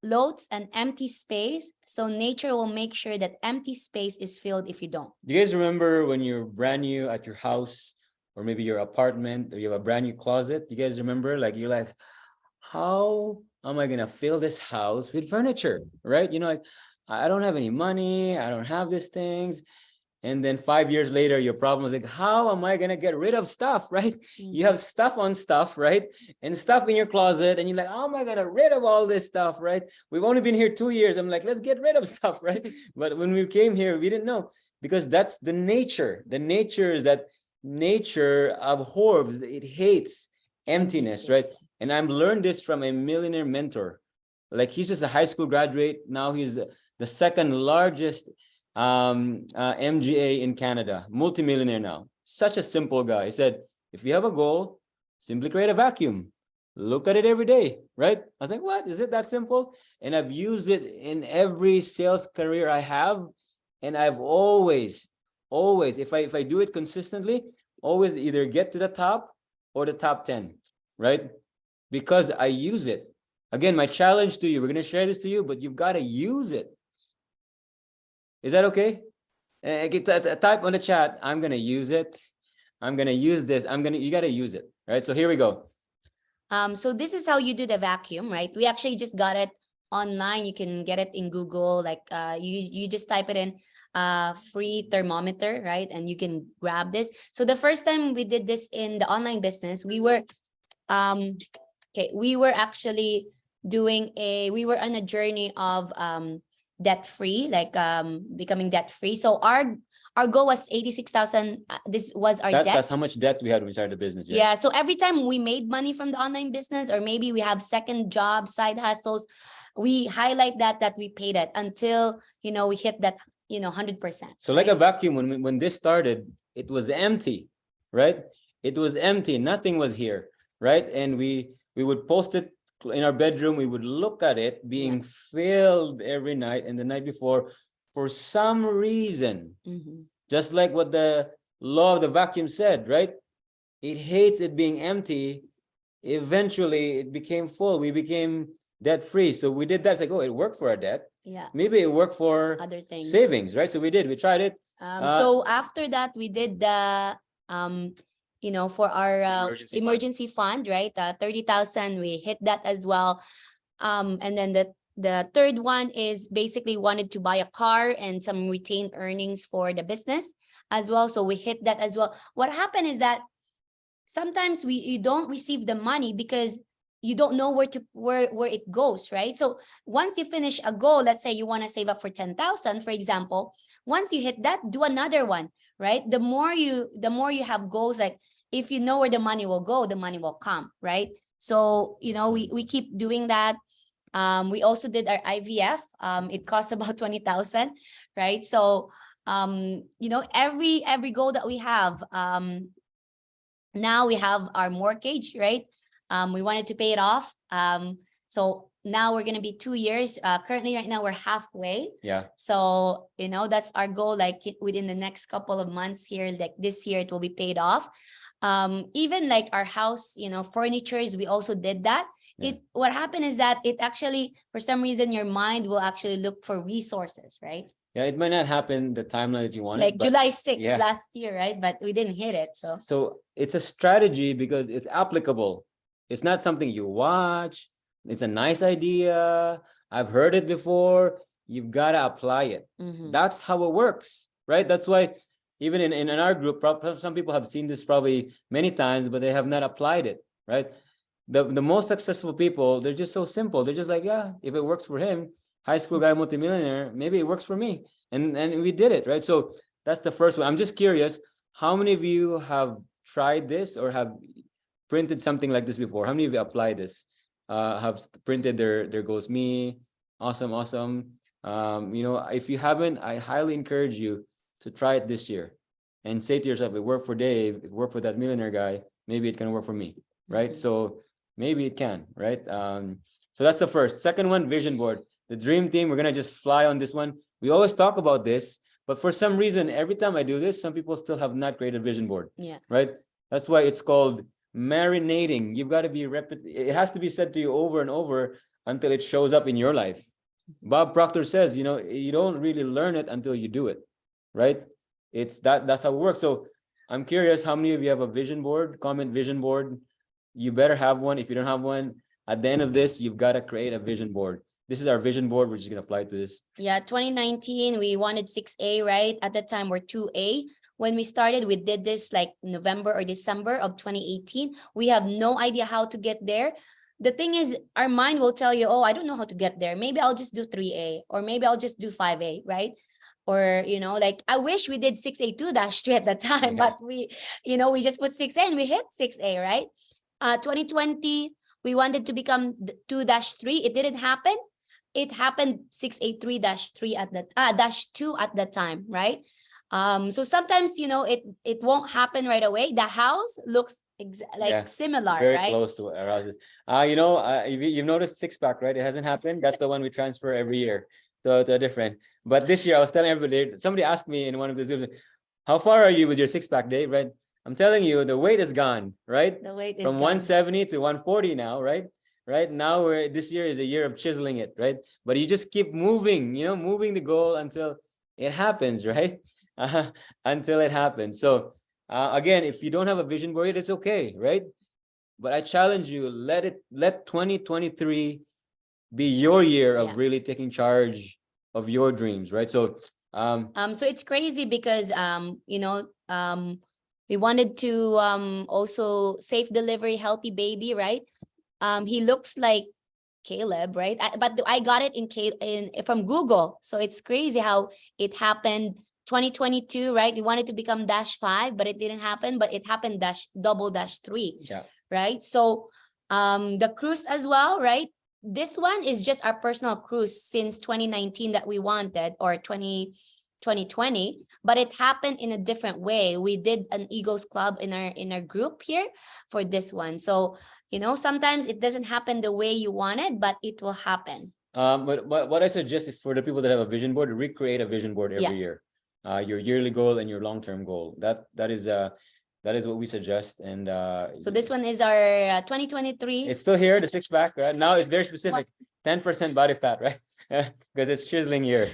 A: loads an empty space, so nature will make sure that empty space is filled if you don't.
B: Do you guys remember when you're brand new at your house, or maybe your apartment, or you have a brand new closet? You guys remember, like, you're like, how am I gonna fill this house with furniture, right? Like, I don't have any money, I don't have these things. And then 5 years later, your problem is like, how am I gonna get rid of stuff, right? You have stuff on stuff, right? And stuff in your closet, and you're like, how am I gonna rid of all this stuff, right? We've only been here 2 years. I'm like, let's get rid of stuff, right? But when we came here, we didn't know, because that's the nature. The nature is that nature abhors, it hates emptiness, right? And I've learned this from a millionaire mentor. Like, he's just a high school graduate. Now he's the second largest MGA in Canada, multimillionaire now. Such a simple guy. He said, if you have a goal, simply create a vacuum. Look at it every day, right? I was like, what? Is it that simple? And I've used it in every sales career I have. And I've always, if I do it consistently, always either get to the top or the top 10, right? Because I use it. Again, my challenge to you, we're going to share this to you, but you've got to use it. Is that okay? Type on the chat, I'm going to use it. I'm going to use this. You got to use it, right? So here we go.
A: So this is how you do the vacuum, right? We actually just got it online. You can get it in Google. Like you just type it in free thermometer, right? And you can grab this. So the first time we did this in the online business, we were actually we were on a journey of debt free, like becoming debt free. So our goal was 86,000. This was our debt.
B: That's how much debt we had when we started the business.
A: Yeah. So every time we made money from the online business, or maybe we have second jobs, side hustles, we highlight that we paid it until, we hit that, 100%.
B: So like a vacuum, when this started, it was empty, right? It was empty. Nothing was here, right? And we would post it in our bedroom. We would look at it being filled every night, and the night before, for some reason, just like what the law of the vacuum said, right? It hates it being empty. Eventually, it became full. We became debt free. So we did that. It's like, oh, it worked for our debt.
A: Yeah.
B: Maybe it worked for
A: Other things.
B: savings, right? So we tried it.
A: So after that, we did the for our emergency fund, right? 30,000, we hit that as well. And then the third one is basically wanted to buy a car and some retained earnings for the business as well. So we hit that as well. What happened is that sometimes you don't receive the money because you don't know where it goes, right? So once you finish a goal, let's say you want to save up for 10,000, for example, once you hit that, do another one, right? The more you have goals, like if you know where the money will go, the money will come, right? So, we keep doing that. We also did our IVF. It costs about 20,000, right? So, every goal that we have, now we have our mortgage, right? We wanted to pay it off. So now we're going to be 2 years. Currently right now we're halfway.
B: Yeah.
A: So, that's our goal. Like within the next couple of months here, like this year, it will be paid off. Even like our house, furnitures, we also did that.
B: Yeah.
A: What happened is that it actually, for some reason, your mind will actually look for resources, right?
B: Yeah, it might not happen the timeline that you wanted.
A: Like July 6th
B: yeah.
A: last year, right? But we didn't hit it.
B: So it's a strategy because it's applicable. It's not something you watch. It's a nice idea. I've heard it before. You've got to apply it. That's how it works, right? That's why even in our group, some people have seen this probably many times, but they have not applied it, right? The most successful people, they're just so simple. They're just like, yeah, if it works for him, high school guy, multimillionaire, maybe it works for me. And we did it, right? So that's the first one. I'm just curious, how many of you have tried this or have printed something like this before? How many of you apply this? Have printed their goals? Me, awesome. If you haven't, I highly encourage you to try it this year and say to yourself, it worked for Dave, it worked for that millionaire guy, maybe it can work for me, right? So maybe it can, right? So that's the first. Second one, vision board. The dream team, we're gonna just fly on this one. We always talk about this, but for some reason, every time I do this, some people still have not created a vision board.
A: Yeah.
B: Right? That's why it's called marinating. You've got to be it has to be said to you over and over until it shows up in your life. Bob Proctor says, you don't really learn it until you do it, right? That's how it works. So I'm curious, how many of you have a vision board? Comment vision board. You better have one. If you don't have one, at the end of this, you've got to create a vision board. This is our vision board. We're just going to fly to this.
A: Yeah, 2019, we wanted 6A, right? At the time, we're 2A. When we started, we did this like November or December of 2018. We have no idea how to get there. The thing is, our mind will tell you, oh, I don't know how to get there. Maybe I'll just do 3A, or maybe I'll just do 5A, right? Or, like I wish we did 6A2-3 at the time, but we just put 6A and we hit 6A, right? 2020, we wanted to become 2-3. It didn't happen. It happened 6A3-3 at the -2 at the time, right? So sometimes, it won't happen right away. The house looks similar,
B: very
A: right?
B: close to what our house is. You've noticed six-pack, right? It hasn't happened. That's the one we transfer every year to a different. But this year, I was telling everybody, somebody asked me in one of the Zooms, how far are you with your six-pack, Dave, right? I'm telling you, the weight is gone, right?
A: The weight is
B: from
A: gone.
B: 170 to 140 now, right? Right now, this year is a year of chiseling it, right? But you just keep moving, moving the goal until it happens, right? Until it happens. So again, if you don't have a vision board, it's okay, right? But I challenge you, let 2023 be your year of really taking charge of your dreams, right? So
A: so it's crazy because we wanted to also safe delivery, healthy baby, right? He looks like Caleb, right? But I got it from Google. So it's crazy how it happened 2022, right? We wanted to become -5, but it didn't happen, but it happened -3,
B: Yeah.
A: right? So the cruise as well, right? This one is just our personal cruise since 2019 that we wanted, or 2020, but it happened in a different way. We did an Eagles Club in our group here for this one. So, sometimes it doesn't happen the way you wanted, but it will happen.
B: But what I suggest is for the people that have a vision board, recreate a vision board every year. Your yearly goal and your long-term goal. That is what we suggest. And
A: so this one is our 2023.
B: It's still here, the six-pack, right? Now it's very specific. 10% body fat, right? Because it's chiseling here.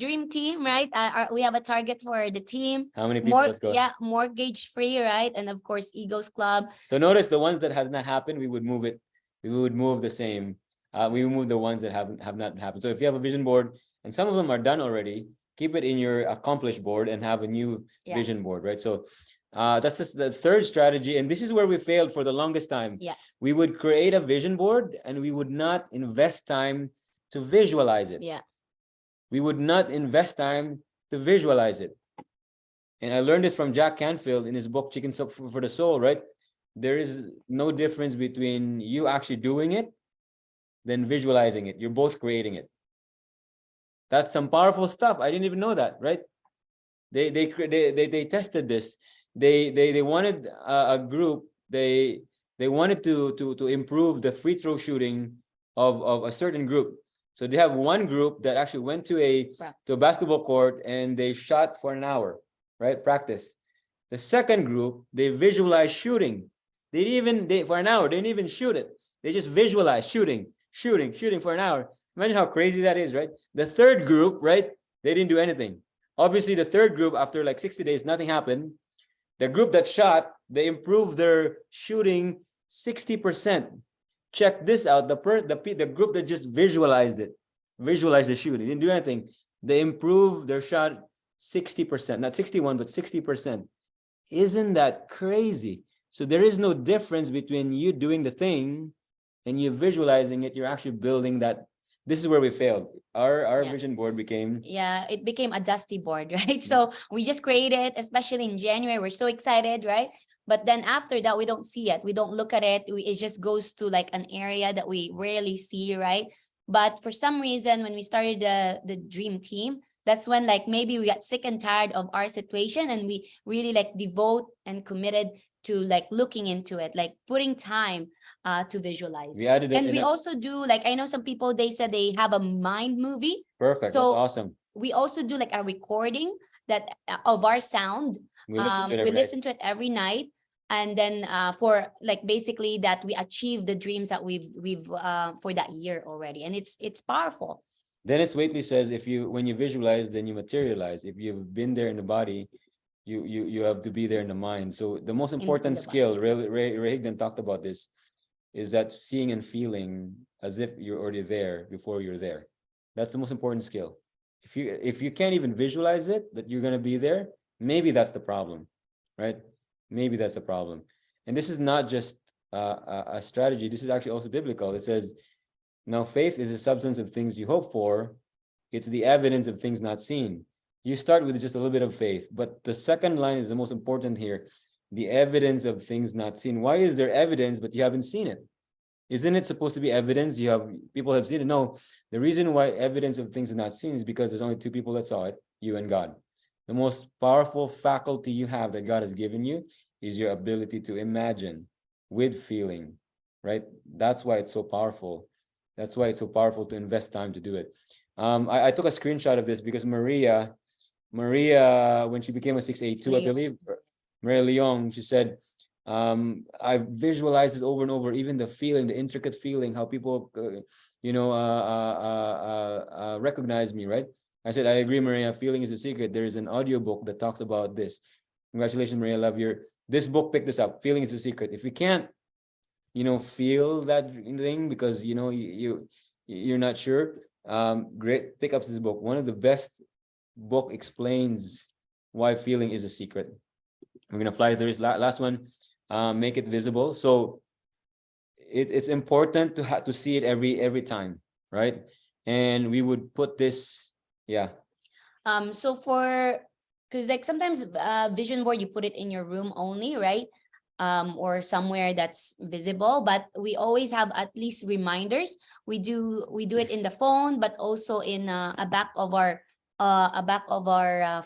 A: Dream team, right? We have a target for the team.
B: How many people? Let's go.
A: Mortgage free, right? And of course, Eagles Club.
B: So notice the ones that have not happened, we would move it. We would move the same. We would move the ones that have not happened. So if you have a vision board and some of them are done already, keep it in your accomplished board and have a new vision board, right? So that's just the third strategy. And this is where we failed for the longest time. We would create a vision board and we would not invest time to visualize it. We would not invest time to visualize it. And I learned this from Jack Canfield in his book, Chicken Soup for the Soul, right? There is no difference between you actually doing it than visualizing it. You're both creating it. That's some powerful stuff. I didn't even know that, right? They tested this. They wanted a group. They wanted to improve the free throw shooting of a certain group. So they have one group that actually went to a basketball court and they shot for an hour, right? Practice. The second group, they visualized shooting. For an hour, they didn't even shoot it. They just visualized shooting for an hour. Imagine how crazy that is, right? The third group, right? They didn't do anything. Obviously, the third group, after like 60 days, nothing happened. The group that shot, they improved their shooting 60%. Check this out. The group that just visualized the shooting, didn't do anything. They improved their shot 60%, not 61, but 60%. Isn't that crazy? So there is no difference between you doing the thing and you visualizing it. You're actually building that. This is where we failed. Our vision board became
A: it became a dusty board, right? So we just created, especially in January, we're so excited, right? But then after that, we don't see it. We don't look at it. It just goes to like an area that we rarely see, right? But for some reason, when we started the dream team, that's when like maybe we got sick and tired of our situation and we really like devote and committed to like looking into it, like putting time to visualize.
B: We added it,
A: and we also do, like, I know some people, they said they have a mind movie.
B: Perfect.
A: So
B: that's awesome.
A: We also do like a recording that of our sound.
B: We listen
A: to it every night. And then for like basically that we achieve the dreams that we've for that year already. And it's powerful.
B: Dennis Waitley says, when you visualize, then you materialize. If you've been there in the body, you have to be there in the mind. So the most important skill, Ray Higdon talked about this, is that seeing and feeling as if you're already there before you're there. That's the most important skill. If you can't even visualize it, that you're going to be there, maybe that's the problem, right? Maybe that's the problem. And this is not just a strategy. This is actually also biblical. It says, now faith is the substance of things you hope for. It's the evidence of things not seen. You start with just a little bit of faith, but the second line is the most important here. The evidence of things not seen. Why is there evidence, but you haven't seen it? Isn't it supposed to be evidence? People have seen it. No, the reason why evidence of things are not seen is because there's only two people that saw it, you and God. The most powerful faculty you have that God has given you is your ability to imagine with feeling, right? That's why it's so powerful. That's why it's so powerful to invest time to do it. I took a screenshot of this because Maria, when she became a 682, I believe, Maria Leong, she said, I visualized it over and over, even the feeling, the intricate feeling, how people, recognize me, right? I said, I agree, Maria, feeling is a secret. There is an audiobook that talks about this. Congratulations, Maria, love this book picked this up. Feeling is a secret. If we can't, feel that thing because, you're not sure, great, pick up this book. One of the best book explains why feeling is a secret. We're going to fly through this last one, make it visible. So it's important to see it every time, right? And we would put this, yeah.
A: So because like sometimes vision board, you put it in your room only, right? Or somewhere that's visible, but we always have at least reminders. We do it in the phone, but also in a back of our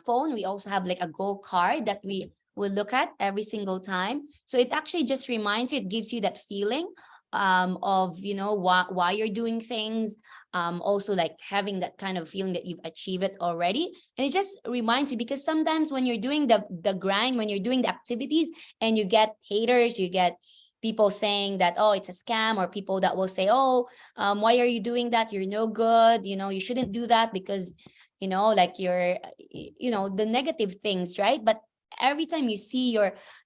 A: phone. We also have like a goal card that we will look at every single time. So it actually just reminds you, it gives you that feeling of why you're doing things, also like having that kind of feeling that you've achieved it already. And it just reminds you, because sometimes when you're doing the grind, when you're doing the activities, and you get haters, you get people saying that, oh, it's a scam, or people that will say, oh, why are you doing that, you're no good, you shouldn't do that, because like you're the negative things, right? But every time you see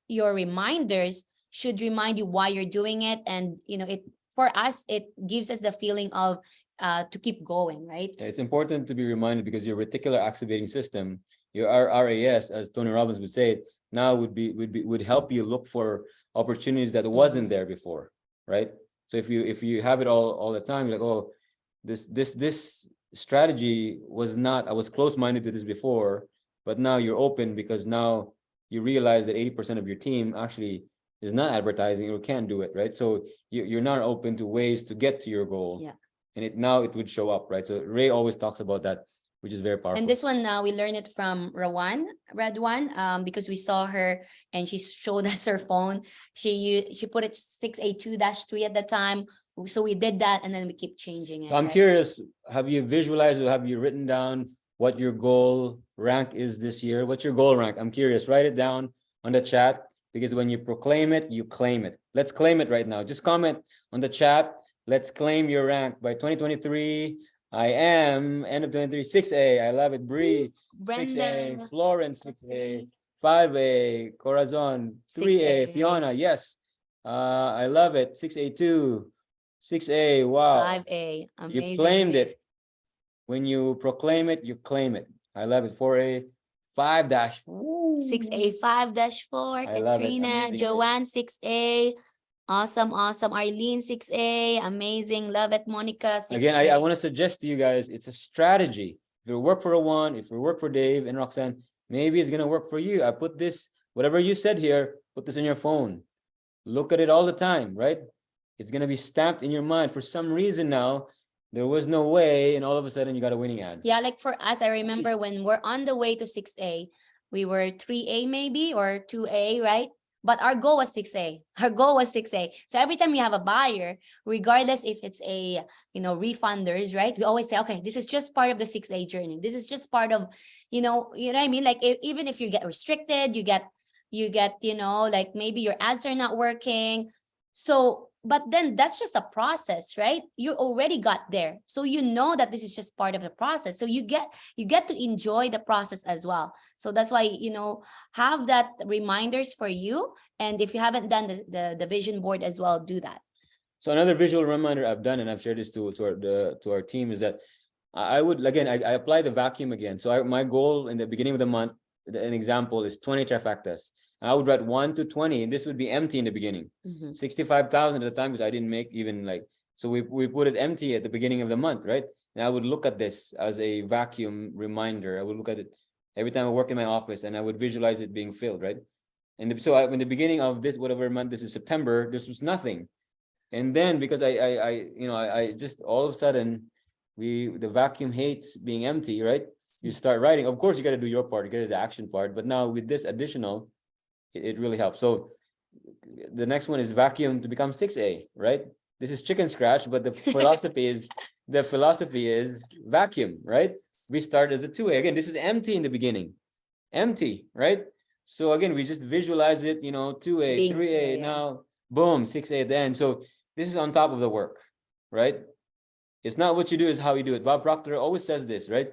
A: your reminders should remind you why you're doing it. And it, for us, it gives us the feeling of to keep going, right?
B: It's important to be reminded, because your reticular activating system, your RAS, as Tony Robbins would say, now would help you look for opportunities that wasn't there before, right? So if you have it all the time, you're like, oh, this strategy was not, I was close-minded to this before, but now you're open, because now you realize that 80% of your team actually is not advertising or can't do it, right? So you're not open to ways to get to your goal.
A: Yeah.
B: And it would show up, right? So Ray always talks about that, which is very powerful.
A: And this one, we learned it from Radwan, because we saw her and she showed us her phone. She put it 6A2-3 at the time. So we did that, and then we keep changing it.
B: So I'm
A: right?
B: curious, have you visualized or have you written down what your goal rank is this year? What's your goal rank? I'm curious. Write it down on the chat, because when you proclaim it, you claim it. Let's claim it right now. Just comment on the chat. Let's claim your rank by 2023. I am end of 23, 6A. I love it. Bree, 6A.
A: Brenda.
B: Florence, 6A. 5A. Corazon, 3A.
A: 6A.
B: Fiona, yes. I love it. 6A2. 6A. Wow.
A: 5A. Amazing.
B: You claimed it. When you proclaim it, you claim it. I love it. 4A. 5 dash.
A: 6A 5-4.
B: I love it.
A: Katrina.
B: Amazing.
A: Joanne 6A. Awesome. Arlene 6A. Amazing. Love it. Monica 6A.
B: Again, I want to suggest to you guys, it's a strategy. If it work for Juan, if it work for Dave and Roxanne, maybe it's gonna work for you. I put this, whatever you said here, put this on your phone. Look at it all the time, right? It's gonna be stamped in your mind. For some reason now, there was no way, and all of a sudden you got a winning ad.
A: Yeah, like for us, I remember when we're on the way to 6A, we were 3A maybe, or 2A, right? But our goal was 6A. Our goal was 6A. So every time we have a buyer, regardless if it's a, refunders, right? We always say, okay, this is just part of the 6A journey. This is just part of, you know what I mean? Like even if you get restricted, you get, like maybe your ads are not working. So, but then that's just a process, right? You already got there. So you know that this is just part of the process. So you get to enjoy the process as well. So that's why, have that reminders for you. And if you haven't done the vision board as well, do that.
B: So another visual reminder I've done, and I've shared this to our team, is that I would, again, I apply the vacuum again. So my goal in the beginning of the month, an example is 20 trifectas. I would write 1 to 20, and this would be empty in the beginning. 65,000 at the time, because I didn't make even like, so we put it empty at the beginning of the month, right? And I would look at this as a vacuum reminder. I would look at it every time I work in my office, and I would visualize it being filled, right? And so in the beginning of this, whatever month, this is September, this was nothing. And then because I just all of a sudden, the vacuum hates being empty, right? You start writing. Of course, you got to do your part, you got to do the action part. But now with this additional, it really helps. So the next one is vacuum to become 6A, right? This is chicken scratch, but the philosophy is vacuum, right? We start as a 2A. Again, this is empty in the beginning. Empty, right? So again, we just visualize it, 2A, 3A, now boom, 6A at the end. So this is on top of the work, right? It's not what you do, it's how you do it. Bob Proctor always says this, right?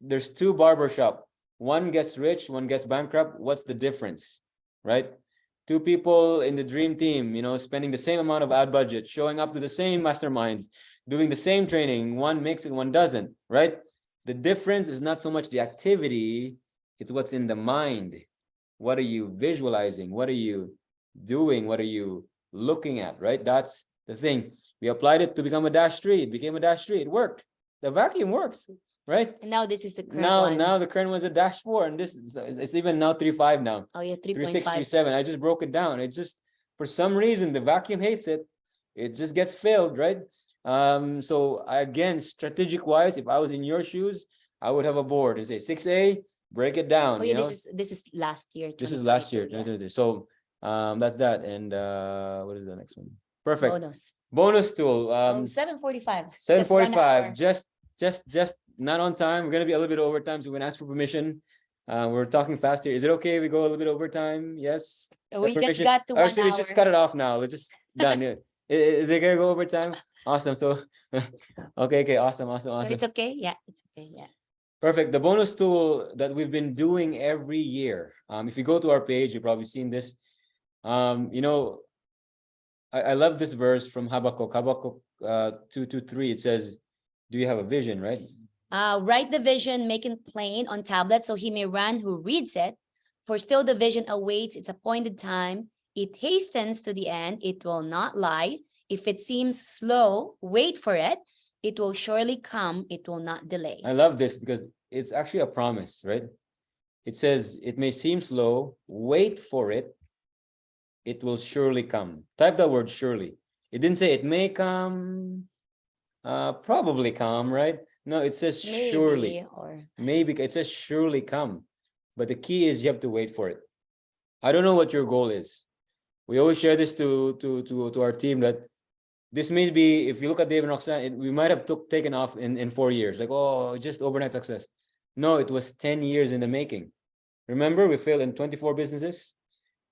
B: There's two barbershop. One gets rich, one gets bankrupt. What's the difference, right? Two people in the dream team, spending the same amount of ad budget, showing up to the same masterminds, doing the same training. One makes it, one doesn't, right? The difference is not so much the activity, it's what's in the mind. What are you visualizing? What are you doing? What are you looking at, right? That's the thing. We applied it to become a -3. It became a -3. It worked. The vacuum works, right?
A: And now this is the current
B: Now,
A: one.
B: now the current was a -4, and this is it's even now 3.5 now.
A: Oh yeah,
B: 3.6,
A: 3.5.
B: 3.7. I just broke it down. It just, for some reason, the vacuum hates it. It just gets failed, right? So again, strategic wise, if I was in your shoes, I would have a board and say 6A, break it down.
A: Oh
B: you
A: yeah,
B: know,
A: this is last year.
B: this is last year,
A: 2022,
B: 2022. So that's that. And what is the next one? Perfect.
A: bonus.
B: Bonus tool.
A: Oh, 7:45. Just 1
B: 7:45.
A: hour.
B: Just not on time. We're gonna be a little bit over time, so we're gonna ask for permission. We're talking fast here. Is it okay? We go a little bit over time? Yes.
A: We just
B: Permission?
A: got to
B: Or
A: 1
B: should we just cut it off now? We're just done. Yeah. Is it gonna go over time? Awesome. So okay, awesome.
A: So it's okay. Yeah, it's okay. Yeah.
B: Perfect. The bonus tool that we've been doing every year. If you go to our page, you've probably seen this. You know, I love this verse from Habakkuk. Habakkuk 2:3. It says, "Do you have a vision?" Right?
A: Write the vision, make it plain on tablets, so he may run who reads it. For still the vision awaits its appointed time. It hastens to the end. It will not lie. If it seems slow, wait for it. It will surely come. It will not delay.
B: I love this because it's actually a promise, right? It says, "It may seem slow. Wait for it. It will surely come." Type that word surely. It didn't say it may come, probably come, right? No, it says surely.
A: Maybe, or
B: Maybe it says surely come. But the key is you have to wait for it. I don't know what your goal is. We always share this to our team that this may be, if you look at Dave and Roxanne, we might have taken off in 4 years. Like, oh, just overnight success. No, it was 10 years in the making. Remember, we failed in 24 businesses.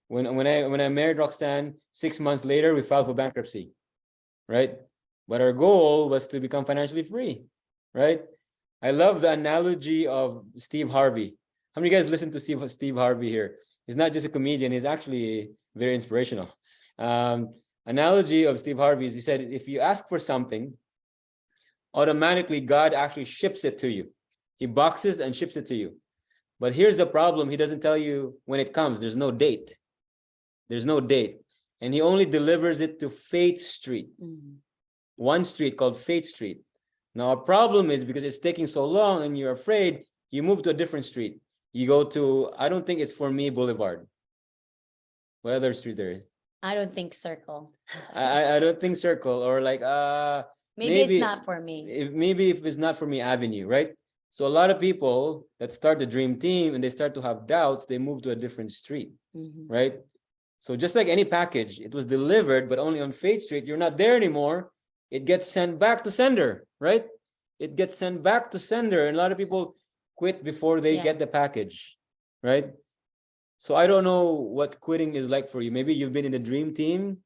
B: When I married Roxanne, 6 months later, we filed for bankruptcy, right? But our goal was to become financially free, right? I love the analogy of Steve Harvey. How many of you guys listen to Steve Harvey here? He's not just a comedian, he's actually very inspirational. Analogy of Steve Harvey is, he said, if you ask for something, automatically God actually ships it to you. He boxes and ships it to you. But here's the problem. He doesn't tell you when it comes. There's no date. There's no date. And he only delivers it to Faith Street. One street called Faith Street. Now, our problem is because it's taking so long and you're afraid, you move to a different street. You go to, I don't think it's For Me Boulevard. What other street there is?
A: I don't think Circle.
B: I don't think Circle, or like
A: Maybe it's not for me.
B: maybe if it's not for me Avenue, right? So a lot of people that start the dream team and they start to have doubts, they move to a different street, right? So just like any package, it was delivered, but only on Faith Street. You're not there anymore. It gets sent back to sender, right? It gets sent back to sender, and a lot of people quit before they get the package, right? So I don't know what quitting is like for you. Maybe you've been in the dream team,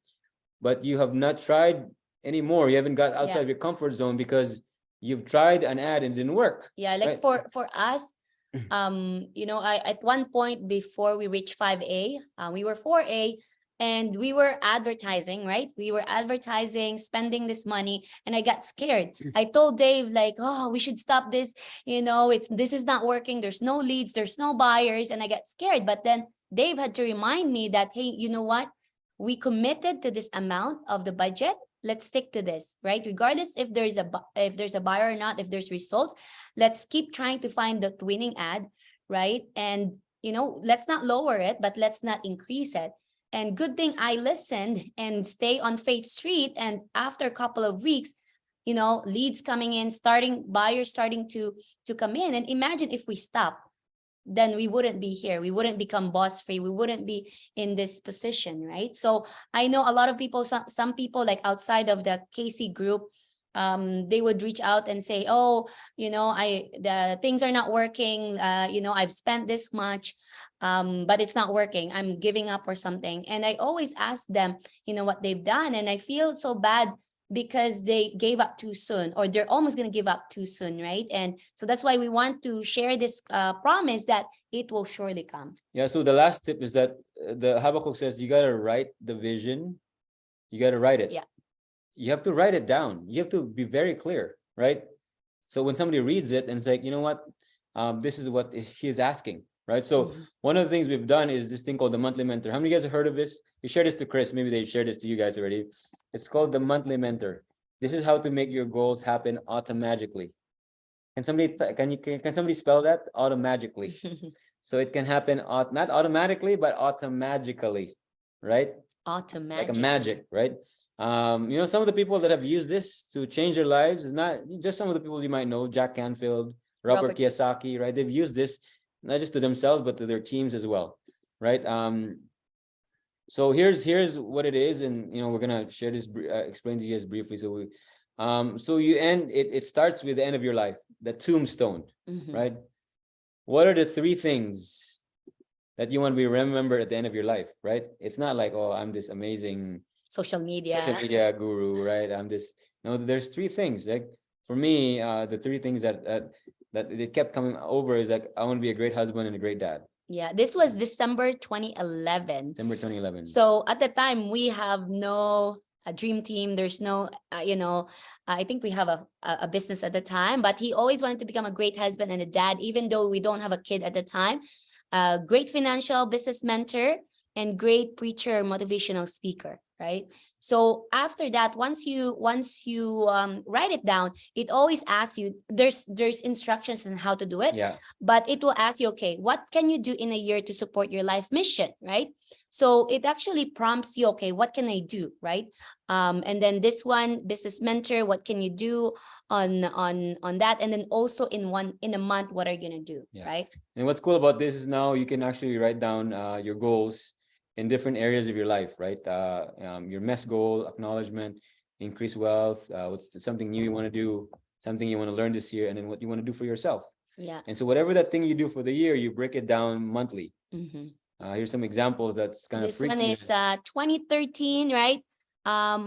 B: but you have not tried anymore. You haven't got outside your comfort zone because you've tried an ad and it didn't work.
A: Yeah, like
B: right?
A: for us, you know, I at one point before we reached 5A, we were 4A, and we were advertising, right? We were advertising, spending this money, and I got scared. I told Dave, like, oh, we should stop this. You know, this is not working. There's no leads, there's no buyers, and I got scared. But then Dave had to remind me that, hey, you know what? We committed to this amount of the budget. Let's stick to this, right? Regardless if there's a buyer or not, if there's results, let's keep trying to find that winning ad, right? And you know, let's not lower it, but let's not increase it. And good thing I listened and stay on Faith Street. And after a couple of weeks, you know, leads coming in, buyers starting to come in. And imagine if we stop, then we wouldn't be here. We wouldn't become boss free. We wouldn't be in this position, right? So I know a lot of people, some people like outside of the KC group, they would reach out and say, oh, you know, the things are not working. You know, I've spent this much, but it's not working. I'm giving up or something. And I always ask them, you know, what they've done. And I feel so bad because they gave up too soon, or they're almost going to give up too soon, right? And so that's why we want to share this promise that it will surely come.
B: Yeah, so the last tip is that the Habakkuk says you got to write the vision. You got to write it.
A: Yeah.
B: You have to write it down. You have to be very clear, right? So when somebody reads it and it's like, you know what, this is what he is asking, right? So
A: Mhm.
B: one of the things we've done is this thing called the monthly mentor. How many of you guys have heard of this? We shared this to Chris. Maybe they shared this to you guys already. It's called the monthly mentor. This is how to make your goals happen automatically. Can somebody can somebody spell that? Automatically. So it can happen not automatically, but automatically, right? Like a magic, right? Some of the people that have used this to change their lives is not just some of the people you might know, Jack Canfield, Robert Kiyosaki, right? They've used this not just to themselves, but to their teams as well, right? So here's what it is, and we're gonna share this, explain to you guys briefly. So you end it starts with the end of your life, the tombstone,
A: Mhm.
B: right? What are the three things that you want to be remembered at the end of your life, right? It's not like, oh, I'm this amazing
A: Social media.
B: social media guru, right? I'm this. No, there's three things. Like for me, the three things that it kept coming over is like, I want to be a great husband and a great dad.
A: Yeah, this was December 2011.
B: December 2011.
A: So at the time, we have no a dream team. There's no, I think we have a business at the time, but he always wanted to become a great husband and a dad, even though we don't have a kid at the time. Great financial business mentor and great preacher, motivational speaker, right? So after that, once you write it down, it always asks you, there's instructions on how to do it.
B: Yeah.
A: But it will ask you, okay, what can you do in a year to support your life mission, right? So it actually prompts you, okay, what can I do, right? And then this one, business mentor, what can you do on that? And then also in a month, what are you gonna do,
B: Yeah.
A: right?
B: And what's cool about this is now you can actually write down your goals in different areas of your life, right? Your mess goal, acknowledgement, increase wealth, what's something new you want to do, something you want to learn this year, and then what you want to do for yourself.
A: Yeah.
B: And so whatever that thing you do for the year, you break it down monthly.
A: Mhm.
B: Here's some examples that's kind of
A: This one
B: freaky.
A: is 2013, right?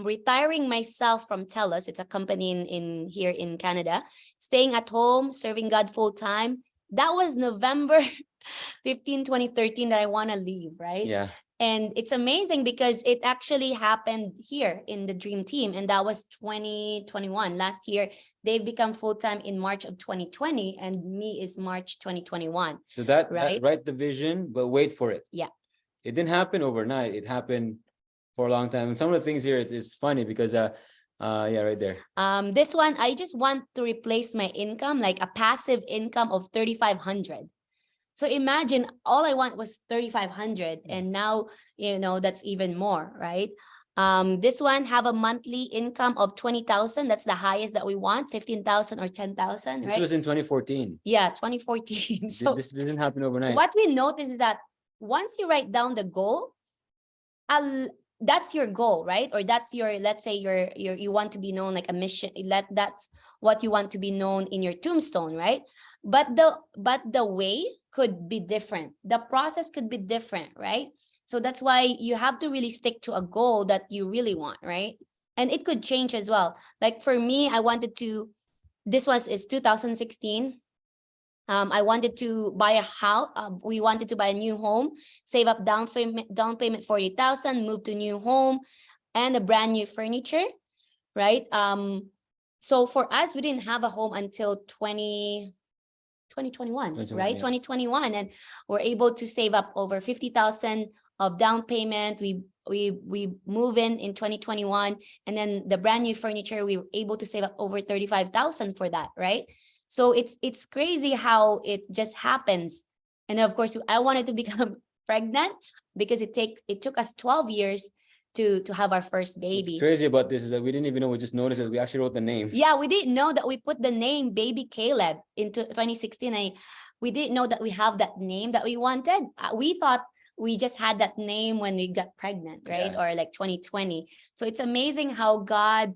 A: Retiring myself from TELUS. It's a company in here in Canada. Staying at home, serving God full time. That was November 15, 2013 that I want to leave, right?
B: Yeah.
A: And it's amazing because it actually happened here in the Dream Team. And that was 2021. Last year, they've become full-time in March of 2020. And me is March 2021.
B: So that
A: Right?
B: write the vision, but wait for it.
A: Yeah.
B: It didn't happen overnight. It happened for a long time. And some of the things here, it's funny because yeah, right there.
A: This one, I just want to replace my income, like a passive income of 3,500. So imagine all I want was 3,500, and now that's even more, right? This one, have a monthly income of 20,000. That's the highest that we want, 15,000 or 10,000,
B: This
A: right?
B: was in 2014.
A: Yeah, 2014. So
B: This didn't happen overnight.
A: what we notice is that once you write down the goal, that's your goal, right? Or that's your, let's say you want to be known like a mission. That's what you want to be known in your tombstone, right? But the way could be different. The process could be different, right? So that's why you have to really stick to a goal that you really want, right? And it could change as well. Like for me, this is 2016. I wanted to buy a house. We wanted to buy a new home, save up down payment 40,000, move to new home, and a brand new furniture, right? So for us, we didn't have a home until 2021, right?
B: Yeah.
A: 2021, and we're able to save up over 50,000 of down payment. We move in 2021, and then the brand new furniture, we were able to save up over 35,000 for that, right? So it's crazy how it just happens. And of course, I wanted to become pregnant because it took us 12 years to have our first baby.
B: What's crazy about this is that we didn't even know. We just noticed that we actually wrote the name.
A: Yeah, we didn't know that we put the name Baby Caleb into 2016. We didn't know that we have that name that we wanted. We thought we just had that name when we got pregnant, right?
B: Yeah.
A: Or like 2020. So it's amazing how God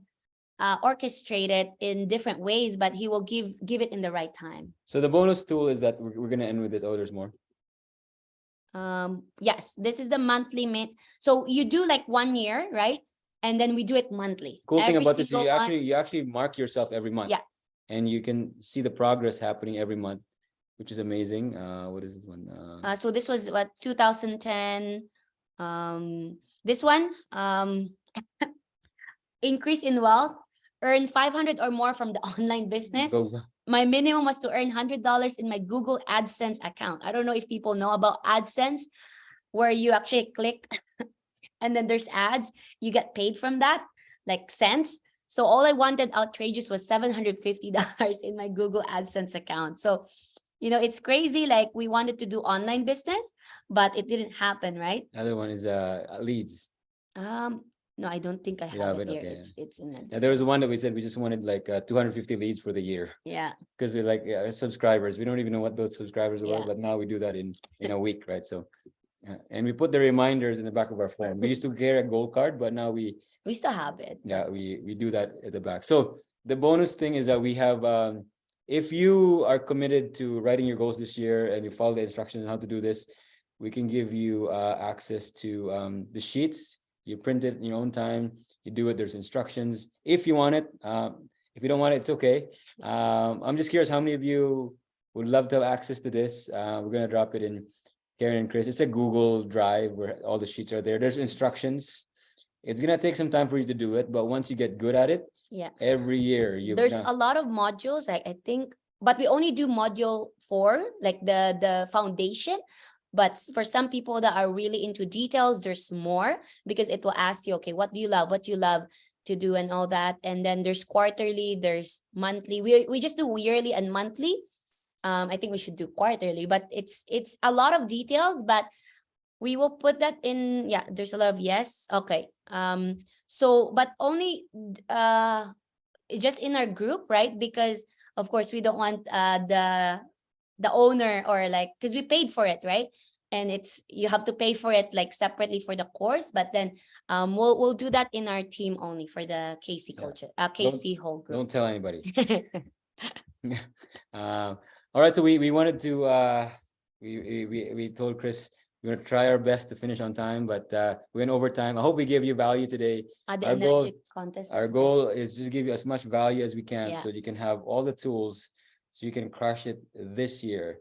A: orchestrated in different ways, but he will give it in the right time.
B: So the bonus tool is that we're going to end with this. Oh, there's more.
A: Yes, this is the monthly so you do like 1 year, right? And then we do it monthly.
B: Cool thing
A: Every
B: about this is
A: single
B: you actually mark yourself every month.
A: Yeah.
B: And you can see the progress happening every month, which is amazing. What is this one?
A: So this was what, 2010. This one, increase in wealth, earn 500 or more from the online business,
B: Go.
A: my minimum was to earn $100 in my Google AdSense account. I don't know if people know about AdSense, where you actually click and then there's ads, you get paid from that, like cents. So all I wanted outrageous was $750 in my Google AdSense account. So, you know, it's crazy. Like we wanted to do online business, but it didn't happen, right?
B: Other one is leads.
A: No, I don't think I
B: You
A: have
B: have
A: it
B: it,
A: here.
B: okay.
A: It's in a
B: Yeah, there was one that we said we just wanted like 250 leads for the year
A: yeah.
B: because we're like subscribers. We don't even know what those subscribers were,
A: Yeah.
B: but now we do that in a week, right? So, and we put the reminders in the back of our phone. We used to carry a gold card, but now we
A: still have it.
B: we do that at the back. So the bonus thing is that we have if you are committed to writing your goals this year and you follow the instructions on how to do this, we can give you access to the sheets. You print it in your own time. You do it. There's instructions if you want it. If you don't want it, it's okay. I'm just curious how many of you would love to have access to this. We're gonna drop it in Karen and Chris. It's a Google Drive where all the sheets are there. There's instructions. It's gonna take some time for you to do it, but once you get good at it,
A: Yeah.
B: every year
A: There's a lot of modules, like I think, but we only do module 4, like the foundation. But for some people that are really into details, there's more, because it will ask you, okay, what do you love? What do you love to do and all that? And then there's quarterly, there's monthly. We just do yearly and monthly. I think we should do quarterly, but it's a lot of details, but we will put that in. Yeah, there's a lot of yes. Okay. So, but only just in our group, right? Because of course we don't want the owner, or like, because we paid for it, right? And it's, you have to pay for it like separately for the course, but then we'll do that in our team only for the KC
B: Yeah.
A: coach, KC whole group.
B: Don't tell anybody. All right, so we wanted to we told Chris we're gonna try our best to finish on time, but we went over time. I hope we gave you value today.
A: The
B: Our goal-
A: energy contest.
B: Our
A: that's
B: goal is to give you as much value as we can,
A: Yeah.
B: so you can have all the tools, so you can crush it this year.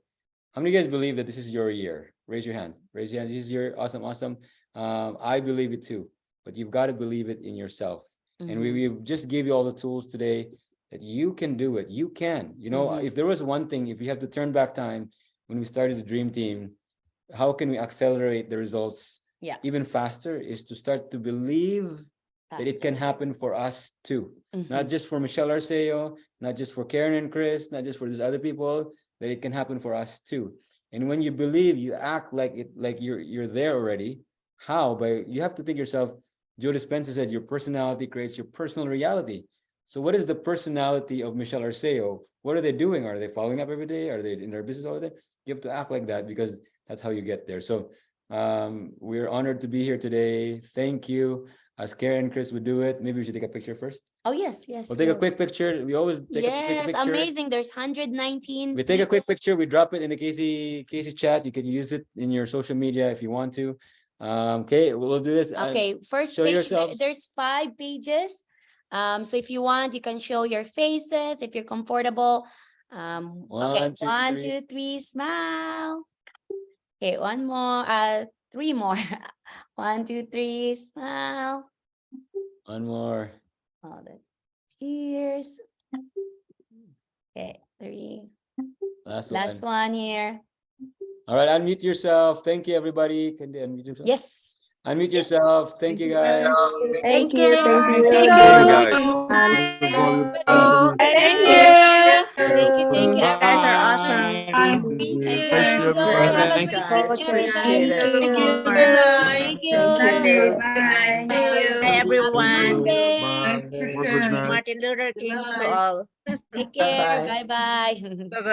B: How many of you guys believe that this is your year? Raise your hands. Raise your hands. This is your awesome. I believe it too, but you've got to believe it in yourself. And we've just gave you all the tools today that you can do it. You can. You know,
A: Mhm.
B: if there was one thing, if you have to turn back time when we started the dream team, how can we accelerate the results
A: Yeah.
B: even faster, is to start to believe that it can
A: faster.
B: happen for us too.
A: Mhm.
B: Not just for Michelle Arceo, not just for Karen and Chris, not just for these other people, that it can happen for us too. And when you believe, you act like it, like you're there already. How? By, you have to think yourself, Joe Dispenza said, your personality creates your personal reality. So what is the personality of Michelle Arceo? What are they doing? Are they following up every day? Are they in their business all day? You have to act like that, because that's how you get there. So we're honored to be here today. Thank you. As Karen and Chris would do it, maybe we should take a picture first.
A: Oh, yes.
B: We'll take a quick
A: Yes.
B: picture. We always take a quick
A: Yes,
B: picture.
A: amazing. There's 119.
B: We take a
A: people.
B: quick picture. We drop it in the Casey chat. You can use it in your social media if you want to. Okay, we'll do this.
A: Okay, first
B: show
A: page,
B: yourselves.
A: there's 5 pages. So if you want, you can show your faces if you're comfortable. Okay,
B: 1, 2,
A: 1,
B: 3.
A: 2, 3, smile. Okay, one more, 3 more. 1, 2, 3, smile.
B: One more.
A: Hold it. Cheers. Okay, 3. Last one here.
B: All right, unmute yourself. Thank you, everybody. Can they unmute yourself?
A: Yes.
B: Unmute yourself. Thank you, guys.
E: Thank you.
A: you.
E: Thank you.
A: Thank
E: You
A: you.
E: guys are awesome.
A: Thank you.
E: Very
A: Have a
E: much,
A: great
E: guys.
A: Christmas.
E: Appreciate it.
A: Thank you.
E: Thank you.
A: Bye.
E: Hi, everyone.
A: Monday.
E: Martin Luther King to all.
A: Take care.
E: Bye-bye.
A: Bye bye.
E: Bye-bye.